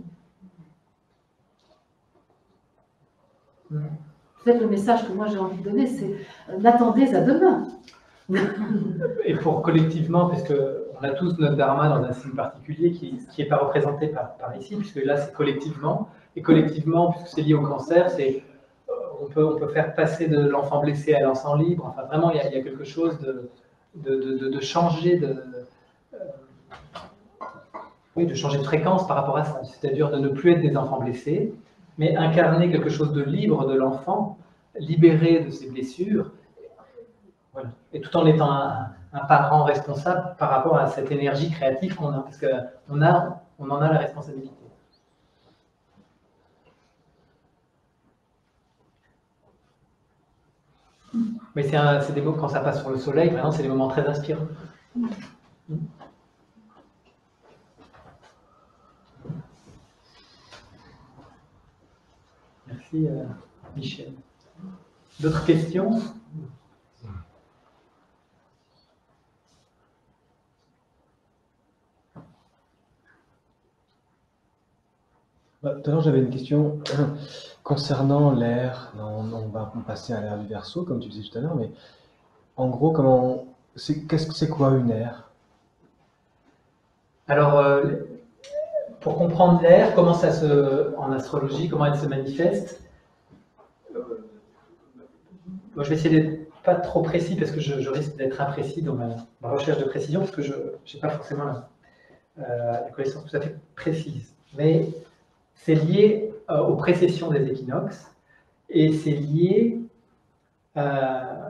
Peut-être le message que moi j'ai envie de donner, c'est n'attendez à demain. Et pour collectivement, parce qu'on a tous notre dharma dans un signe particulier qui n'est pas représenté par ici, puisque là c'est collectivement. Et collectivement, puisque c'est lié au cancer, on peut faire passer de l'enfant blessé à l'enfant libre. Enfin, vraiment, il y a quelque chose de changer de changer de fréquence par rapport à ça. C'est-à-dire de ne plus être des enfants blessés, mais incarner quelque chose de libre de l'enfant, libéré de ses blessures, voilà. Et tout en étant un parent responsable par rapport à cette énergie créative qu'on a, parce qu'on en a la responsabilité. Mais c'est des mots, quand ça passe sur le soleil, vraiment, c'est des moments très inspirants. Merci Michel. D'autres questions? Tout à l'heure, j'avais une question concernant l'air. On va passer à l'ère du Verseau, comme tu disais tout à l'heure, mais en gros, c'est quoi une ère? Alors, pour comprendre l'air, comment en astrologie, comment elle se manifeste, moi je vais essayer d'être pas trop précis parce que je risque d'être imprécis dans ma recherche de précision parce que je n'ai pas forcément la connaissance tout à fait précise. Mais c'est lié aux précessions des équinoxes et c'est lié à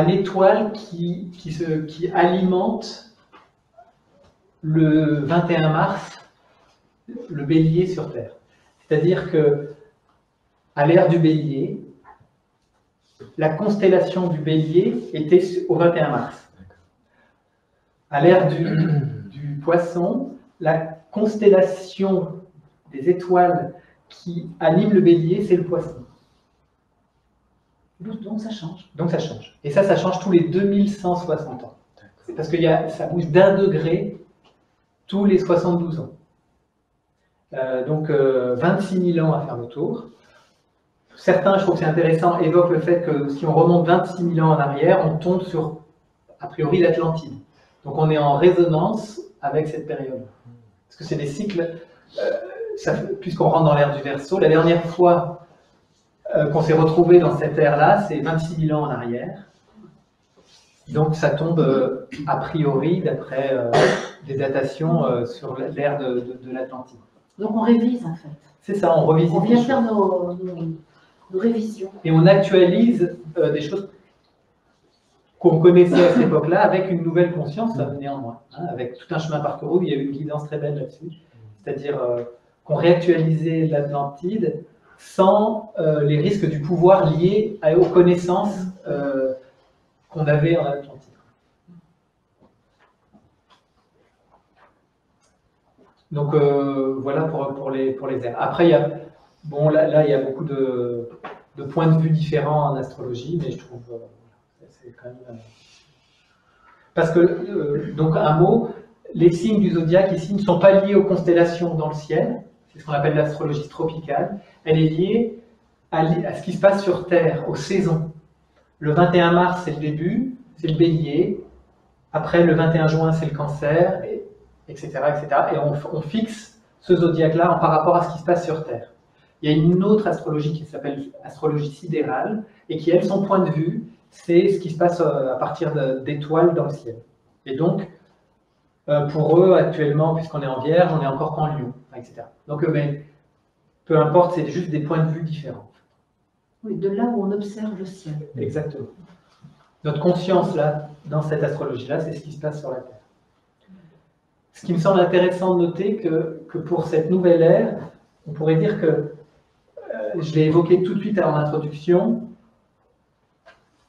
l'étoile qui alimente le 21 mars le bélier sur Terre. C'est-à-dire que à l'ère du bélier, la constellation du bélier était au 21 mars. À l'ère du poisson, la constellation des étoiles qui anime le bélier, c'est le poisson. Donc ça change. Donc ça change. Et ça change tous les 2160 ans. C'est parce que ça bouge d'1 degré tous les 72 ans. Donc 26 000 ans à faire le tour. Certains, je trouve que c'est intéressant, évoquent le fait que si on remonte 26 000 ans en arrière, on tombe sur, a priori, l'Atlantide. Donc on est en résonance avec cette période. Parce que c'est des cycles, puisqu'on rentre dans l'ère du Verseau, la dernière fois qu'on s'est retrouvé dans cette ère-là, c'est 26 000 ans en arrière. Donc ça tombe, a priori, d'après des datations sur l'ère de l'Atlantide. Donc on révise en fait. C'est ça, on revisite. On vient faire nos révisions. Et on actualise des choses qu'on connaissait à cette époque-là avec une nouvelle conscience néanmoins. Avec tout un chemin parcouru, il y a eu une guidance très belle là-dessus. C'est-à-dire qu'on réactualisait l'Atlantide sans les risques du pouvoir liés aux connaissances qu'on avait en Atlantide. Donc voilà pour les airs. Après, il y a, bon, là, il y a beaucoup de points de vue différents en astrologie, mais je trouve c'est quand même... Parce que, donc un mot, les signes du zodiaque ici ne sont pas liés aux constellations dans le ciel, c'est ce qu'on appelle l'astrologie tropicale, elle est liée à ce qui se passe sur Terre, aux saisons. Le 21 mars, c'est le début, c'est le bélier, après le 21 juin, c'est le cancer, etc., etc. Et on fixe ce zodiaque-là par rapport à ce qui se passe sur Terre. Il y a une autre astrologie qui s'appelle astrologie sidérale, et qui, elle, son point de vue, c'est ce qui se passe à partir d'étoiles dans le ciel. Et donc, pour eux, actuellement, puisqu'on est en Vierge, on est encore qu'en Lion, etc. Donc, mais, peu importe, c'est juste des points de vue différents. Oui, de là où on observe le ciel. Exactement. Notre conscience, là, dans cette astrologie-là, c'est ce qui se passe sur la Terre. Ce qui me semble intéressant de noter que pour cette nouvelle ère, on pourrait dire que, je l'ai évoqué tout de suite en introduction,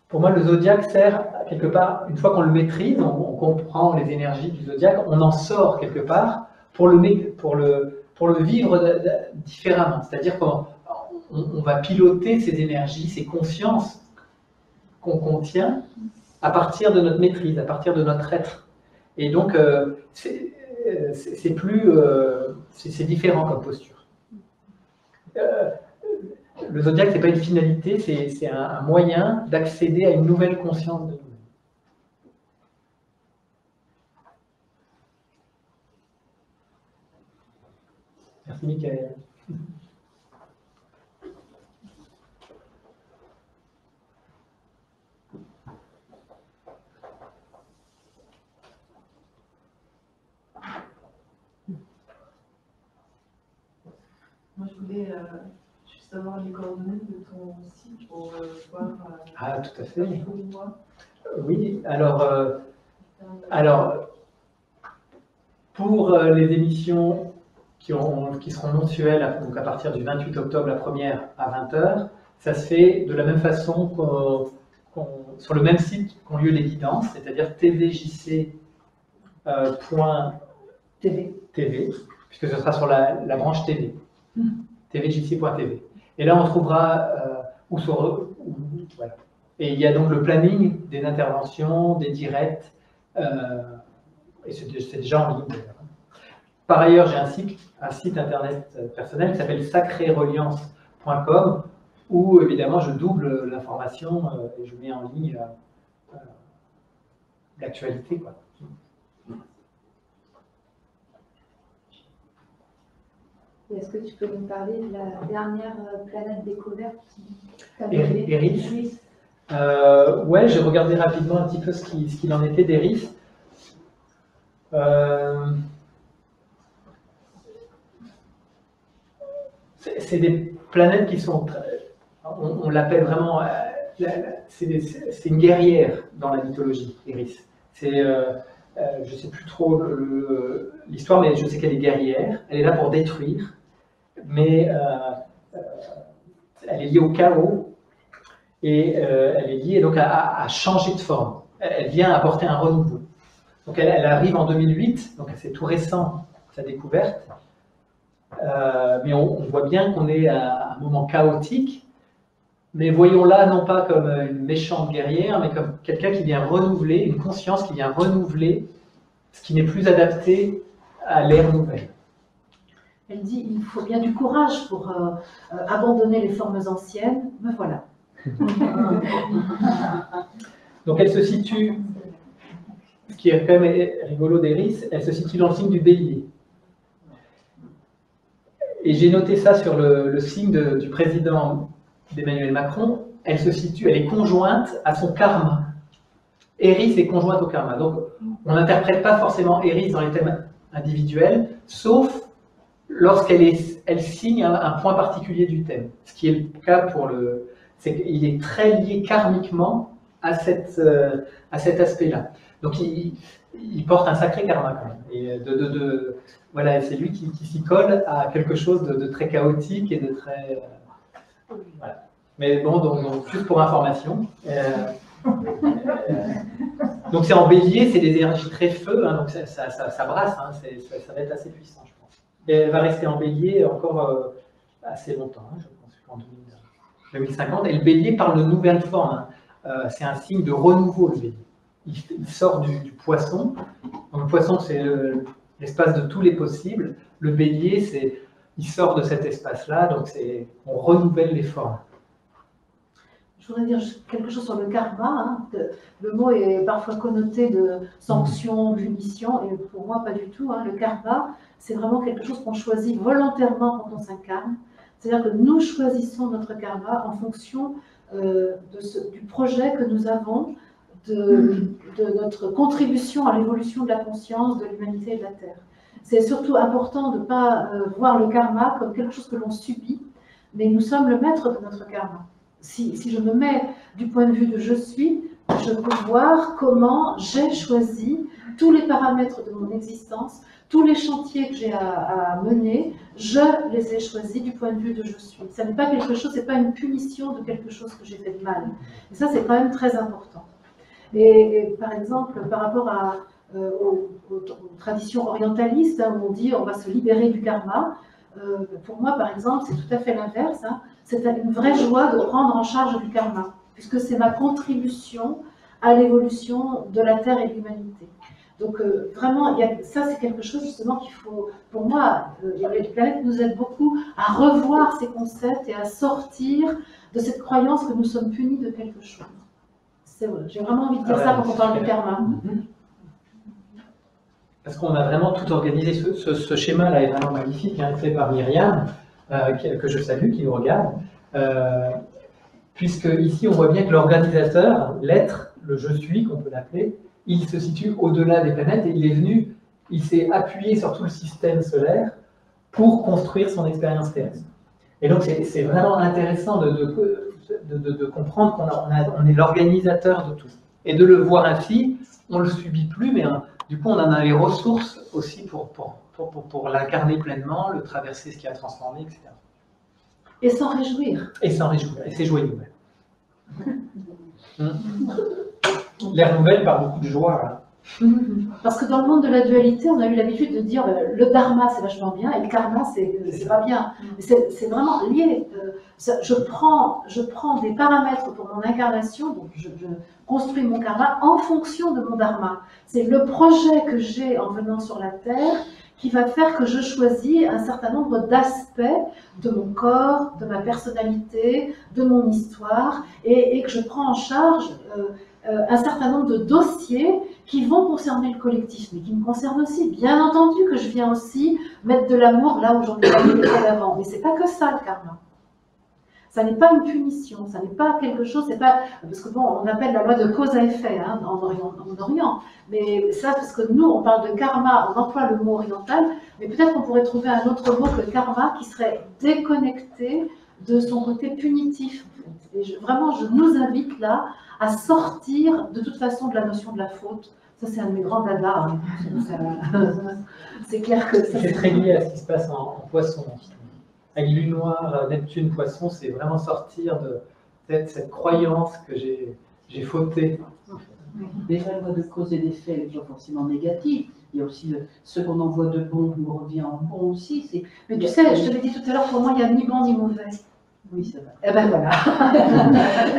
pour moi, le zodiaque sert quelque part, une fois qu'on le maîtrise, on comprend les énergies du zodiaque, on en sort quelque part pour le vivre différemment. C'est-à-dire qu'on va piloter ces énergies, ces consciences qu'on contient à partir de notre maîtrise, à partir de notre être. Et donc, c'est différent comme posture. Le zodiaque, ce n'est pas une finalité, c'est un moyen d'accéder à une nouvelle conscience de nous-mêmes. Merci, Michael. Moi, je voulais juste avoir les coordonnées de ton site pour voir. Ah, tout à fait. Moi. Oui, alors pour les émissions qui seront mensuelles, donc à partir du 28 octobre, la première à 20h, ça se fait de la même façon sur le même site qu'ont lieu les guidances, c'est-à-dire tvjc.tv, puisque ce sera sur la branche TV, tvjc.tv. Et là, on trouvera voilà. Et il y a donc le planning des interventions, des directs, et c'est déjà en ligne d'ailleurs. Par ailleurs, j'ai un site internet personnel qui s'appelle sacréreliance.com où évidemment je double l'information et je mets en ligne l'actualité. Est-ce que tu peux nous parler de la dernière planète découverte Eris. Ouais, j'ai regardé rapidement un petit peu ce qu'il en était d'Eris. C'est des planètes qui sont, on l'appelle vraiment, c'est une guerrière dans la mythologie, Eris. Je ne sais plus trop l'histoire, mais je sais qu'elle est guerrière. Elle est là pour détruire, mais elle est liée au chaos et elle est liée donc à changer de forme. Elle vient apporter un renouveau. Donc elle arrive en 2008, donc c'est tout récent sa découverte. Mais on voit bien qu'on est à un moment chaotique, mais voyons-la non pas comme une méchante guerrière, mais comme quelqu'un qui vient renouveler, une conscience qui vient renouveler ce qui n'est plus adapté à l'ère nouvelle. Elle dit il faut bien du courage pour abandonner les formes anciennes, me voilà. Donc elle se situe, ce qui est quand même rigolo d'Eris, elle se situe dans le signe du Bélier. Et j'ai noté ça sur le signe du président d'Emmanuel Macron, elle est conjointe à son karma. Eris est conjointe au karma. Donc on n'interprète pas forcément Eris dans les thèmes individuels, sauf lorsqu'elle signe un point particulier du thème. Ce qui est le cas c'est qu'il est très lié karmiquement à cet aspect-là. Donc il porte un sacré karma quand même. Et voilà, c'est lui qui s'y colle à quelque chose de très chaotique et de très Voilà. Mais bon, donc, juste pour information. Donc c'est en bélier, c'est des énergies très feu, hein, donc ça brasse, hein, ça va être assez puissant, je pense. Et elle va rester en bélier encore assez longtemps, hein, je pense, jusqu'en 2050. Et le bélier parle de nouvelles formes. Hein. C'est un signe de renouveau, le bélier. Il sort du poisson. Donc, le poisson, c'est l'espace de tous les possibles. Le bélier, il sort de cet espace-là, donc on renouvelle les formes. Je voudrais dire quelque chose sur le karma. Hein. Le mot est parfois connoté de sanction, punition, et pour moi, pas du tout. Hein. Le karma, c'est vraiment quelque chose qu'on choisit volontairement quand on s'incarne. C'est-à-dire que nous choisissons notre karma en fonction du projet que nous avons, de notre contribution à l'évolution de la conscience, de l'humanité et de la Terre. C'est surtout important de ne pas voir le karma comme quelque chose que l'on subit, mais nous sommes le maître de notre karma. Si je me mets du point de vue de je suis, je peux voir comment j'ai choisi tous les paramètres de mon existence, tous les chantiers que j'ai à mener, je les ai choisis du point de vue de je suis. Ça n'est pas quelque chose, c'est pas une punition de quelque chose que j'ai fait de mal. Et ça, c'est quand même très important. Et par exemple, par rapport aux traditions orientalistes, hein, où on dit on va se libérer du karma, pour moi, par exemple, c'est tout à fait l'inverse. Hein. C'est une vraie joie de prendre en charge du karma, puisque c'est ma contribution à l'évolution de la Terre et de l'humanité. Donc vraiment, ça c'est quelque chose justement qu'il faut, pour moi, les planètes nous aident beaucoup à revoir ces concepts et à sortir de cette croyance que nous sommes punis de quelque chose. C'est vrai, j'ai vraiment envie de dire ça quand on parle du karma. Parce qu'on a vraiment tout organisé. Ce schéma-là est vraiment magnifique, hein, fait par Myriam, que je salue, qui nous regarde. Puisque ici, on voit bien que l'organisateur, l'être, le je suis, qu'on peut l'appeler, il se situe au-delà des planètes et il s'est appuyé sur tout le système solaire pour construire son expérience terrestre. Et donc, c'est vraiment intéressant de comprendre qu'on est l'organisateur de tout. Et de le voir ainsi, on ne le subit plus, mais du coup, on en a les ressources aussi pour l'incarner pleinement, le traverser, ce qui a transformé, etc. Et s'en réjouir. Et s'en réjouir. Et c'est joyeux. L'ère nouvelle parle beaucoup de joie. Là. Parce que dans le monde de la dualité, on a eu l'habitude de dire le dharma c'est vachement bien et le karma c'est pas bien. C'est vraiment lié. Je prends des paramètres pour mon incarnation, donc je construis mon karma en fonction de mon dharma. C'est le projet que j'ai en venant sur la Terre qui va faire que je choisis un certain nombre d'aspects de mon corps, de ma personnalité, de mon histoire, et que je prends en charge un certain nombre de dossiers qui vont concerner le collectif, mais qui me concernent aussi. Bien entendu que je viens aussi mettre de l'amour là où j'en ai pas mis avant, mais c'est pas que ça le karma. Ça n'est pas une punition, ça n'est pas quelque chose, c'est pas parce que bon, on appelle la loi de cause à effet hein, en Orient, mais ça parce que nous on parle de karma, on emploie le mot oriental, mais peut-être qu'on pourrait trouver un autre mot que karma qui serait déconnecté de son côté punitif. Et vraiment, je nous invite là à sortir de toute façon de la notion de la faute. Ça, c'est un de mes grands dadas. Hein. C'est clair que ça. C'est très lié à ce qui se passe en poisson. Avec Lune noire, Neptune, poisson, c'est vraiment sortir de cette croyance que j'ai fauté. Déjà, la loi de cause et d'effet n'est pas forcément négative. Il y a aussi ce qu'on envoie de bon nous revient en bon aussi. Mais tu sais, je te l'ai dit tout à l'heure, pour moi, il n'y a ni bon ni mauvais. Oui, c'est vrai. Eh ben voilà.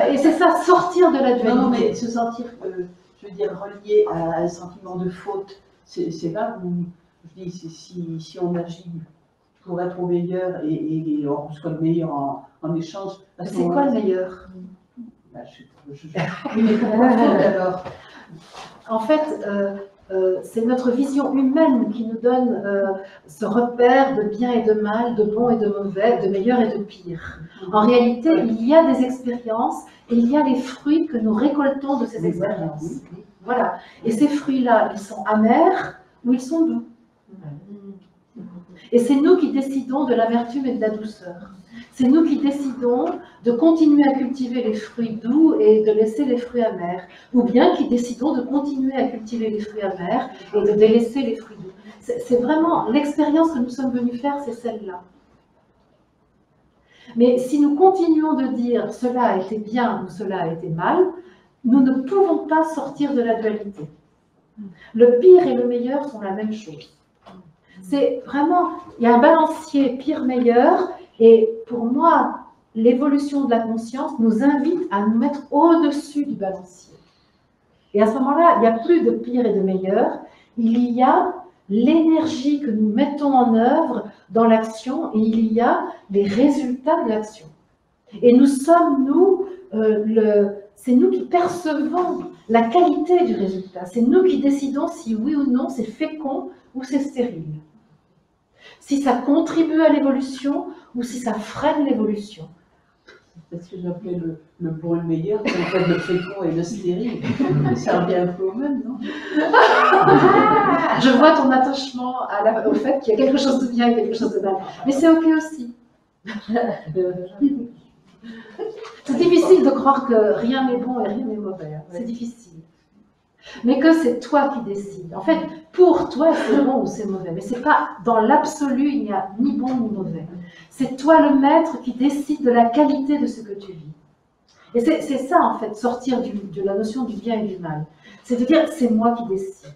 Et c'est ça, sortir de la dualité. Non, mais se sentir, je veux dire, relié à un sentiment de faute, c'est là où je dis, si on agit pour être au meilleur et on soit le meilleur en échange. C'est quoi le meilleur? Bah, oui, mais pourquoi faute alors? En fait, c'est notre vision humaine qui nous donne ce repère de bien et de mal, de bon et de mauvais, de meilleur et de pire. En réalité, il y a des expériences et il y a les fruits que nous récoltons de ces expériences. Voilà. Et ces fruits-là, ils sont amers ou ils sont doux. Et c'est nous qui décidons de l'amertume et de la douceur. C'est nous qui décidons de continuer à cultiver les fruits doux et de laisser les fruits amers, ou bien qui décidons de continuer à cultiver les fruits amers et de délaisser les fruits doux. C'est vraiment l'expérience que nous sommes venus faire, c'est celle-là. Mais si nous continuons de dire cela a été bien ou cela a été mal, nous ne pouvons pas sortir de la dualité. Le pire et le meilleur sont la même chose. C'est vraiment, il y a un balancier pire-meilleur, et pour moi, l'évolution de la conscience nous invite à nous mettre au-dessus du balancier. Et à ce moment-là, il n'y a plus de pire et de meilleur, il y a l'énergie que nous mettons en œuvre dans l'action, et il y a les résultats de l'action. Et nous sommes, nous, c'est nous qui percevons la qualité du résultat. C'est nous qui décidons si oui ou non c'est fécond ou c'est stérile. Si ça contribue à l'évolution ou si ça freine l'évolution. C'est ce que j'appelais le bon et le meilleur, c'est en fait le fécond et le stérile. Ça revient un peu au même, non? Je vois ton attachement au fait qu'il y a quelque chose de bien et quelque chose de mal. Mais c'est ok aussi. C'est difficile de croire que rien n'est bon et rien n'est mauvais. C'est difficile. Mais que c'est toi qui décides. En fait, pour toi, c'est bon ou c'est mauvais. Mais c'est pas dans l'absolu, il n'y a ni bon ni mauvais. C'est toi le maître qui décide de la qualité de ce que tu vis. Et c'est ça, en fait, sortir de la notion du bien et du mal. C'est de dire, c'est moi qui décide.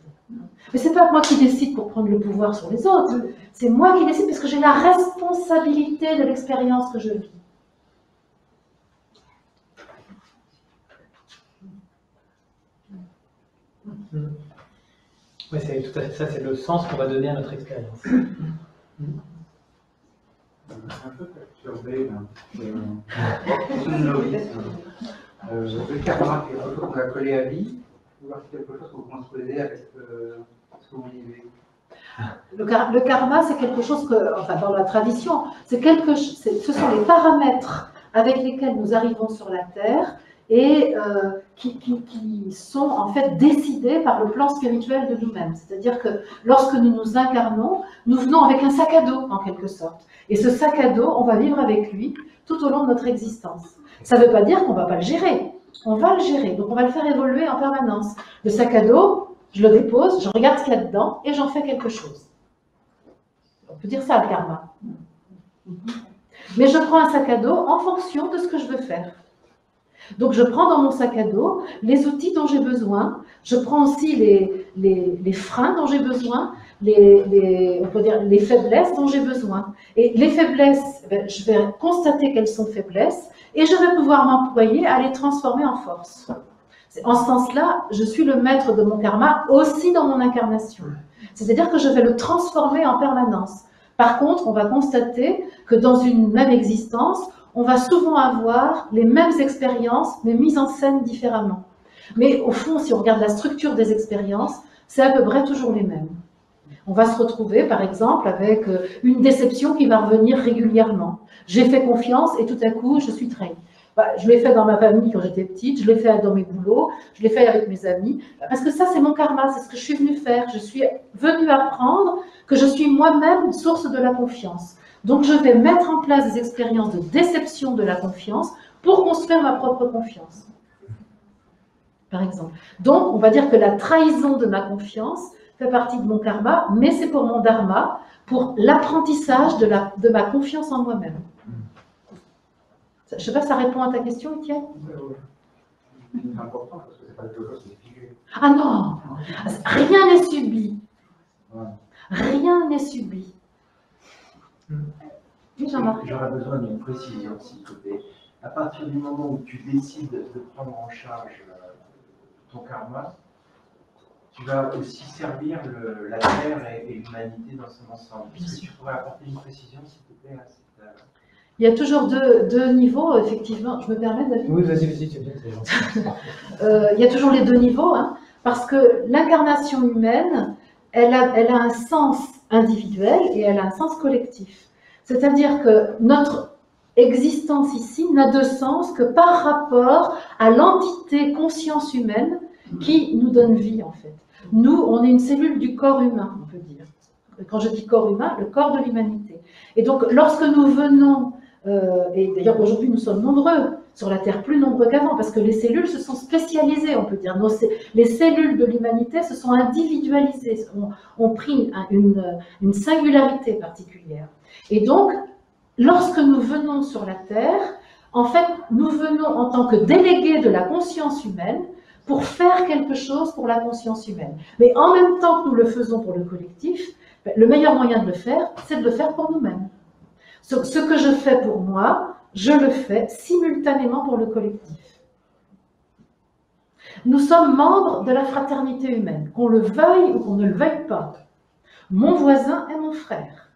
Mais c'est pas moi qui décide pour prendre le pouvoir sur les autres. C'est moi qui décide parce que j'ai la responsabilité de l'expérience que je vis. Oui, c'est tout à fait ça, c'est le sens qu'on va donner à notre expérience. Un peu perturbé, une novice. Le karma, c'est quelque chose qu'on a collé à vie, ou alors c'est quelque chose que vous construisez avec ce que vous vivez? Le karma, c'est quelque chose que, enfin, dans la tradition, ce sont les paramètres avec lesquels nous arrivons sur la Terre et qui sont en fait décidés par le plan spirituel de nous-mêmes. C'est-à-dire que lorsque nous nous incarnons, nous venons avec un sac à dos, en quelque sorte. Et ce sac à dos, on va vivre avec lui tout au long de notre existence. Ça ne veut pas dire qu'on ne va pas le gérer. On va le gérer, donc on va le faire évoluer en permanence. Le sac à dos, je le dépose, je regarde ce qu'il y a dedans et j'en fais quelque chose. On peut dire ça, le karma. Mais je prends un sac à dos en fonction de ce que je veux faire. Donc je prends dans mon sac à dos les outils dont j'ai besoin, je prends aussi les freins dont j'ai besoin, on peut dire les faiblesses dont j'ai besoin. Et les faiblesses, je vais constater qu'elles sont faiblesses et je vais pouvoir m'employer à les transformer en force. En ce sens-là, je suis le maître de mon karma aussi dans mon incarnation. C'est-à-dire que je vais le transformer en permanence. Par contre, on va constater que dans une même existence, on va souvent avoir les mêmes expériences, mais mises en scène différemment. Mais au fond, si on regarde la structure des expériences, c'est à peu près toujours les mêmes. On va se retrouver, par exemple, avec une déception qui va revenir régulièrement. J'ai fait confiance et tout à coup, je suis trahi. Je l'ai fait dans ma famille quand j'étais petite, je l'ai fait dans mes boulots, je l'ai fait avec mes amis, parce que ça, c'est mon karma, c'est ce que je suis venue faire. Je suis venue apprendre que je suis moi-même source de la confiance. Donc, je vais mettre en place des expériences de déception de la confiance pour construire ma propre confiance, par exemple. Donc, on va dire que la trahison de ma confiance fait partie de mon karma, mais c'est pour mon dharma, pour l'apprentissage de ma confiance en moi-même. Je ne sais pas si ça répond à ta question, Étienne. C'est important parce que c'est pas quelque chose qui est figé. Ah non, rien n'est subi. Rien n'est subi. Oui, Jean-Marc. J'aurais besoin d'une précision, s'il te plaît. À partir du moment où tu décides de prendre en charge ton karma, tu vas aussi servir la Terre et l'humanité dans son ensemble. Est-ce que tu pourrais apporter une précision, s'il te plaît, à cette... Il y a toujours deux niveaux, effectivement. Je me permets, David? Oui, vas-y, c'est bien. Il y a toujours les deux niveaux, hein, parce que l'incarnation humaine, elle a un sens individuel et elle a un sens collectif. C'est-à-dire que notre existence ici n'a de sens que par rapport à l'entité conscience humaine qui nous donne vie, en fait. Nous, on est une cellule du corps humain, on peut dire. Quand je dis corps humain, le corps de l'humanité. Et donc, lorsque nous venons, et d'ailleurs aujourd'hui nous sommes nombreux sur la Terre, plus nombreux qu'avant, parce que les cellules se sont spécialisées, on peut dire. Les cellules de l'humanité se sont individualisées, ont pris une singularité particulière. Et donc, lorsque nous venons sur la Terre, en fait, nous venons en tant que délégués de la conscience humaine pour faire quelque chose pour la conscience humaine. Mais en même temps que nous le faisons pour le collectif, le meilleur moyen de le faire, c'est de le faire pour nous-mêmes. Ce que je fais pour moi, je le fais simultanément pour le collectif. Nous sommes membres de la fraternité humaine, qu'on le veuille ou qu'on ne le veuille pas. Mon voisin est mon frère.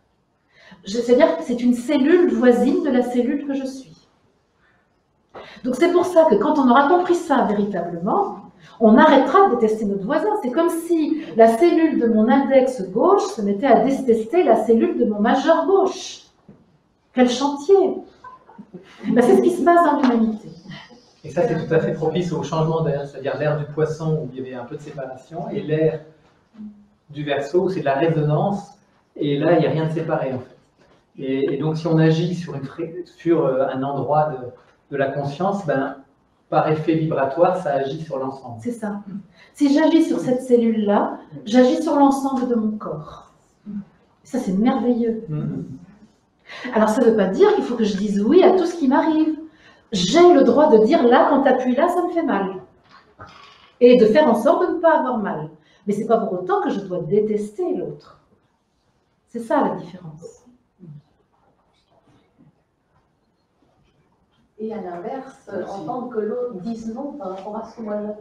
C'est-à-dire que c'est une cellule voisine de la cellule que je suis. Donc c'est pour ça que quand on aura compris ça véritablement, on arrêtera de détester notre voisin. C'est comme si la cellule de mon index gauche se mettait à détester la cellule de mon majeur gauche. Quel chantier! Ben, c'est ce qui se passe dans l'humanité. Et ça, c'est tout à fait propice au changement d'air, c'est-à-dire l'ère du poisson où il y avait un peu de séparation, et l'ère du Verseau où c'est de la résonance, et là, il n'y a rien de séparé en fait. Et donc, si on agit sur un endroit de la conscience, ben, par effet vibratoire, ça agit sur l'ensemble. C'est ça. Si j'agis sur cette cellule-là, j'agis sur l'ensemble de mon corps. Ça, c'est merveilleux. Alors, ça ne veut pas dire qu'il faut que je dise oui à tout ce qui m'arrive. J'ai le droit de dire là, quand tu appuies là, ça me fait mal. Et de faire en sorte de ne pas avoir mal. Mais ce n'est pas pour autant que je dois détester l'autre. C'est ça la différence. Et à l'inverse, entendre que l'autre dise non par rapport à ce que moi je...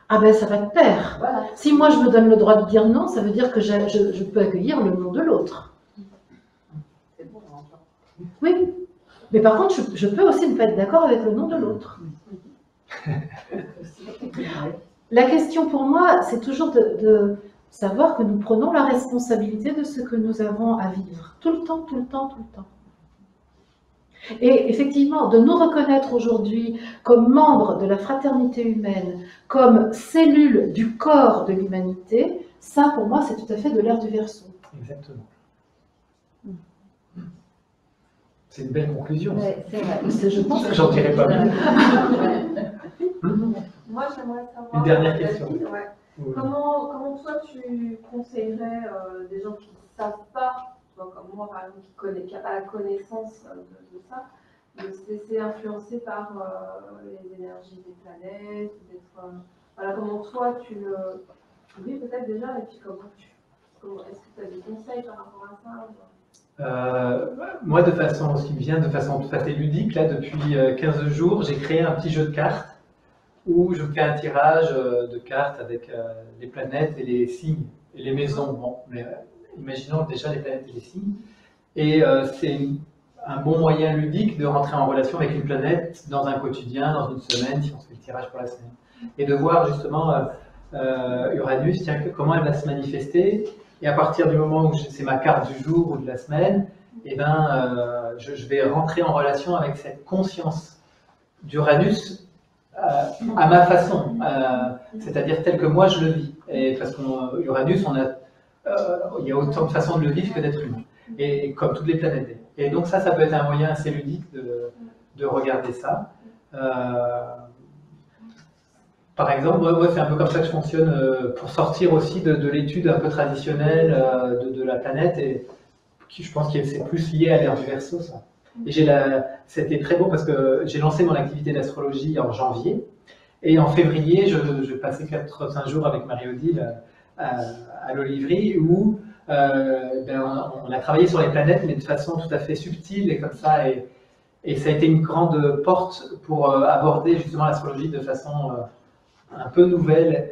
Ah ben ça va de pair. Voilà. Si moi je me donne le droit de dire non, ça veut dire que je peux accueillir le non de l'autre. C'est bon, enfin. Oui. Mais par contre, je peux aussi ne pas être d'accord avec le non de l'autre. La question pour moi, c'est toujours de savoir que nous prenons la responsabilité de ce que nous avons à vivre. Tout le temps, tout le temps, tout le temps. Et effectivement, de nous reconnaître aujourd'hui comme membres de la fraternité humaine, comme cellule du corps de l'humanité, ça pour moi c'est tout à fait de l'ère du Verseau. Exactement. C'est une belle conclusion. Ouais, c'est vrai. Je pense que j'en dirais pas mieux. Moi j'aimerais savoir... Une dernière question. Ouais. Oui. Comment toi tu conseillerais des gens qui ne savent pas, comme moi par exemple, qui n'a pas la connaissance de ça, de se laisser influencer par les énergies des planètes, voilà, comment toi tu le vis peut-être déjà, et puis est-ce que tu as des conseils par rapport à ça? Moi, ce qui me vient de façon tout à fait ludique, là, depuis 15 jours, j'ai créé un petit jeu de cartes où je fais un tirage de cartes avec les planètes et les signes et les maisons. Bon, mais, imaginons déjà les planètes et les signes. Et c'est un bon moyen ludique de rentrer en relation avec une planète dans un quotidien, dans une semaine, si on se fait le tirage pour la semaine. Et de voir justement Uranus, tiens, comment elle va se manifester. Et à partir du moment où c'est ma carte du jour ou de la semaine, eh ben, je vais rentrer en relation avec cette conscience d'Uranus à ma façon, c'est-à-dire telle que moi je le vis. Et parce qu'Uranus, il y a autant de façons de le vivre que d'être humain, et comme toutes les planètes. Et donc ça peut être un moyen assez ludique de regarder ça. Par exemple, moi c'est un peu comme ça que je fonctionne pour sortir aussi de l'étude un peu traditionnelle de la planète, et je pense que c'est plus lié à l'ère du Verseau, ça. Et c'était très beau parce que j'ai lancé mon activité d'astrologie en janvier, et en février, je passais 4-5 jours avec Marie-Odile à l'Olivry, où on a travaillé sur les planètes, mais de façon tout à fait subtile et comme ça, et ça a été une grande porte pour aborder justement l'astrologie de façon un peu nouvelle.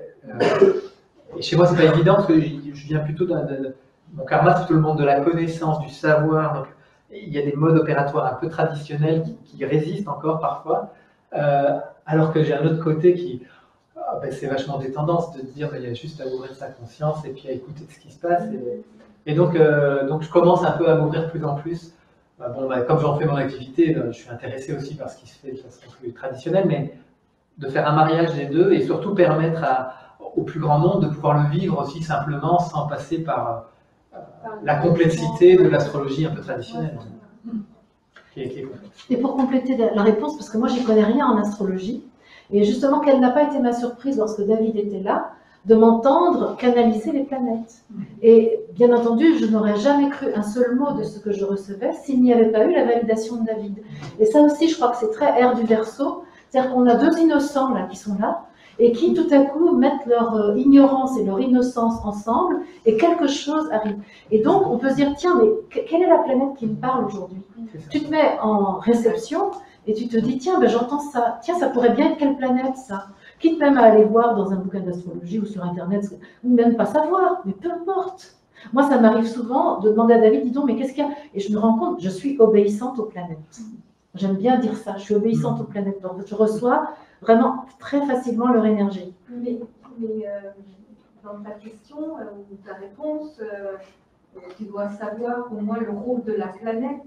Et chez moi, c'est pas évident parce que je viens plutôt mon karma, c'est plutôt le monde de la connaissance, du savoir. Donc, il y a des modes opératoires un peu traditionnels qui résistent encore parfois, alors que j'ai un autre côté qui, c'est vachement des tendances de dire il y a juste à ouvrir sa conscience et puis à écouter ce qui se passe. Et donc je commence un peu à m'ouvrir de plus en plus. Comme j'en fais mon activité, je suis intéressé aussi par ce qui se fait de façon plus traditionnelle, mais de faire un mariage des deux et surtout permettre au plus grand nombre de pouvoir le vivre aussi simplement sans passer par la complexité de l'astrologie un peu traditionnelle. Et pour compléter la réponse, parce que moi j'y connais rien en astrologie, et justement quelle n'a pas été ma surprise lorsque David était là, de m'entendre canaliser les planètes. Et bien entendu, je n'aurais jamais cru un seul mot de ce que je recevais s'il n'y avait pas eu la validation de David. Et ça aussi, je crois que c'est très air du Verseau, c'est-à-dire qu'on a deux innocents là qui sont là, et qui tout à coup mettent leur ignorance et leur innocence ensemble, et quelque chose arrive. Et donc, on peut se dire, tiens, mais quelle est la planète qui me parle aujourd'hui? Tu te mets en réception, et tu te dis, tiens, ben, j'entends ça. Tiens, ça pourrait bien être quelle planète, ça? Quitte même à aller voir dans un bouquin d'astrologie ou sur Internet, ou même pas savoir, mais peu importe. Moi, ça m'arrive souvent de demander à David, dis donc, mais qu'est-ce qu'il y a? Et je me rends compte, je suis obéissante aux planètes. J'aime bien dire ça, je suis obéissante aux planètes. Donc, je reçois vraiment très facilement leur énergie. Mais dans ta question ou ta réponse, tu dois savoir au moins le rôle de la planète.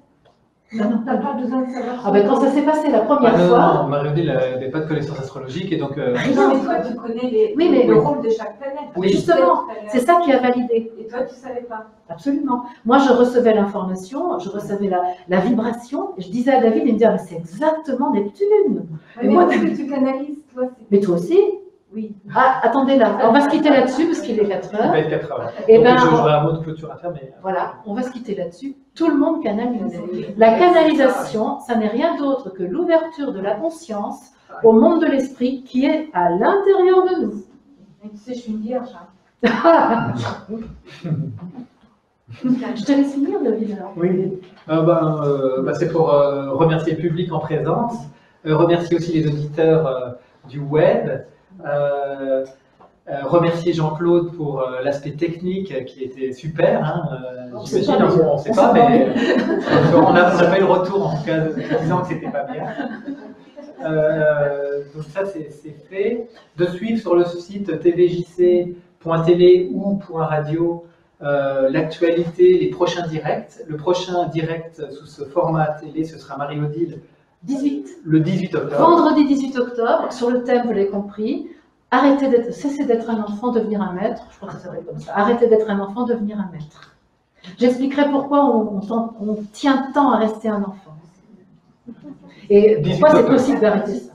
Tu n'as pas besoin de savoir. Ah ben quand ça s'est passé la première non, fois. Non, Marie-Odile n'avait pas de connaissances astrologiques et donc. Non, mais toi, tu connais le rôle de chaque planète. Oui, justement, c'est ça qui a validé. Et toi, tu ne savais pas. Absolument. Moi, je recevais l'information, je recevais la vibration, et je disais à David, il me disait, mais c'est exactement Neptune. Mais moi, ce que tu canalises, toi, c'est. Mais toi aussi? Oui. Ah, attendez là, on va se quitter là-dessus parce qu'il est 4 heures. Il va être 4 heures. Et Donc, ben, j'aurai un mot de clôture à faire, mais. Voilà, on va se quitter là-dessus. Tout le monde canalise. La canalisation, ça n'est rien d'autre que l'ouverture de la conscience au monde de l'esprit qui est à l'intérieur de nous. Mais tu sais, je suis une vierge. Hein. Je te laisse finir, David, alors. Oui, c'est pour remercier le public en présence, remercier aussi les auditeurs du web, remercier Jean-Claude pour l'aspect technique qui était super. Hein, j'imagine, on ne sait pas, mais on n'a pas eu le retour en tout cas disant que c'était pas bien. Donc ça c'est fait. De suivre sur le site tvjc.tv ou .radio l'actualité, les prochains directs. Le prochain direct sous ce format télé, ce sera Marie-Odile 18. Le 18 octobre. Vendredi 18 octobre, sur le thème, vous l'avez compris, cessez d'être un enfant, devenir un maître. Je crois que ça s'appelle comme ça. Arrêtez d'être un enfant, devenir un maître. J'expliquerai pourquoi on tient tant à rester un enfant. Et pourquoi c'est possible d'arrêter ça.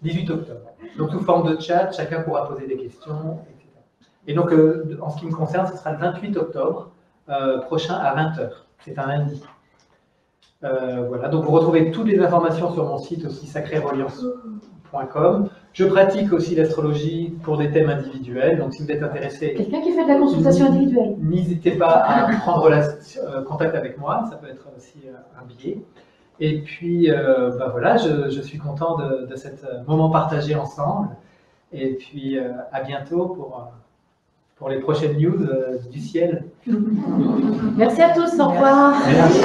18 octobre. Donc sous forme de chat, chacun pourra poser des questions, etc. Et donc, en ce qui me concerne, ce sera le 28 octobre prochain à 20h. C'est un lundi. Voilà, donc vous retrouvez toutes les informations sur mon site aussi, sacréreliance.com. Je pratique aussi l'astrologie pour des thèmes individuels, donc si vous êtes intéressé... Quelqu'un qui fait de la consultation individuelle. N'hésitez pas à prendre contact avec moi, ça peut être aussi un biais. Et puis, voilà, je suis content de ce moment partagé ensemble. Et puis, à bientôt pour les prochaines news du ciel. Merci à tous, au revoir. Merci.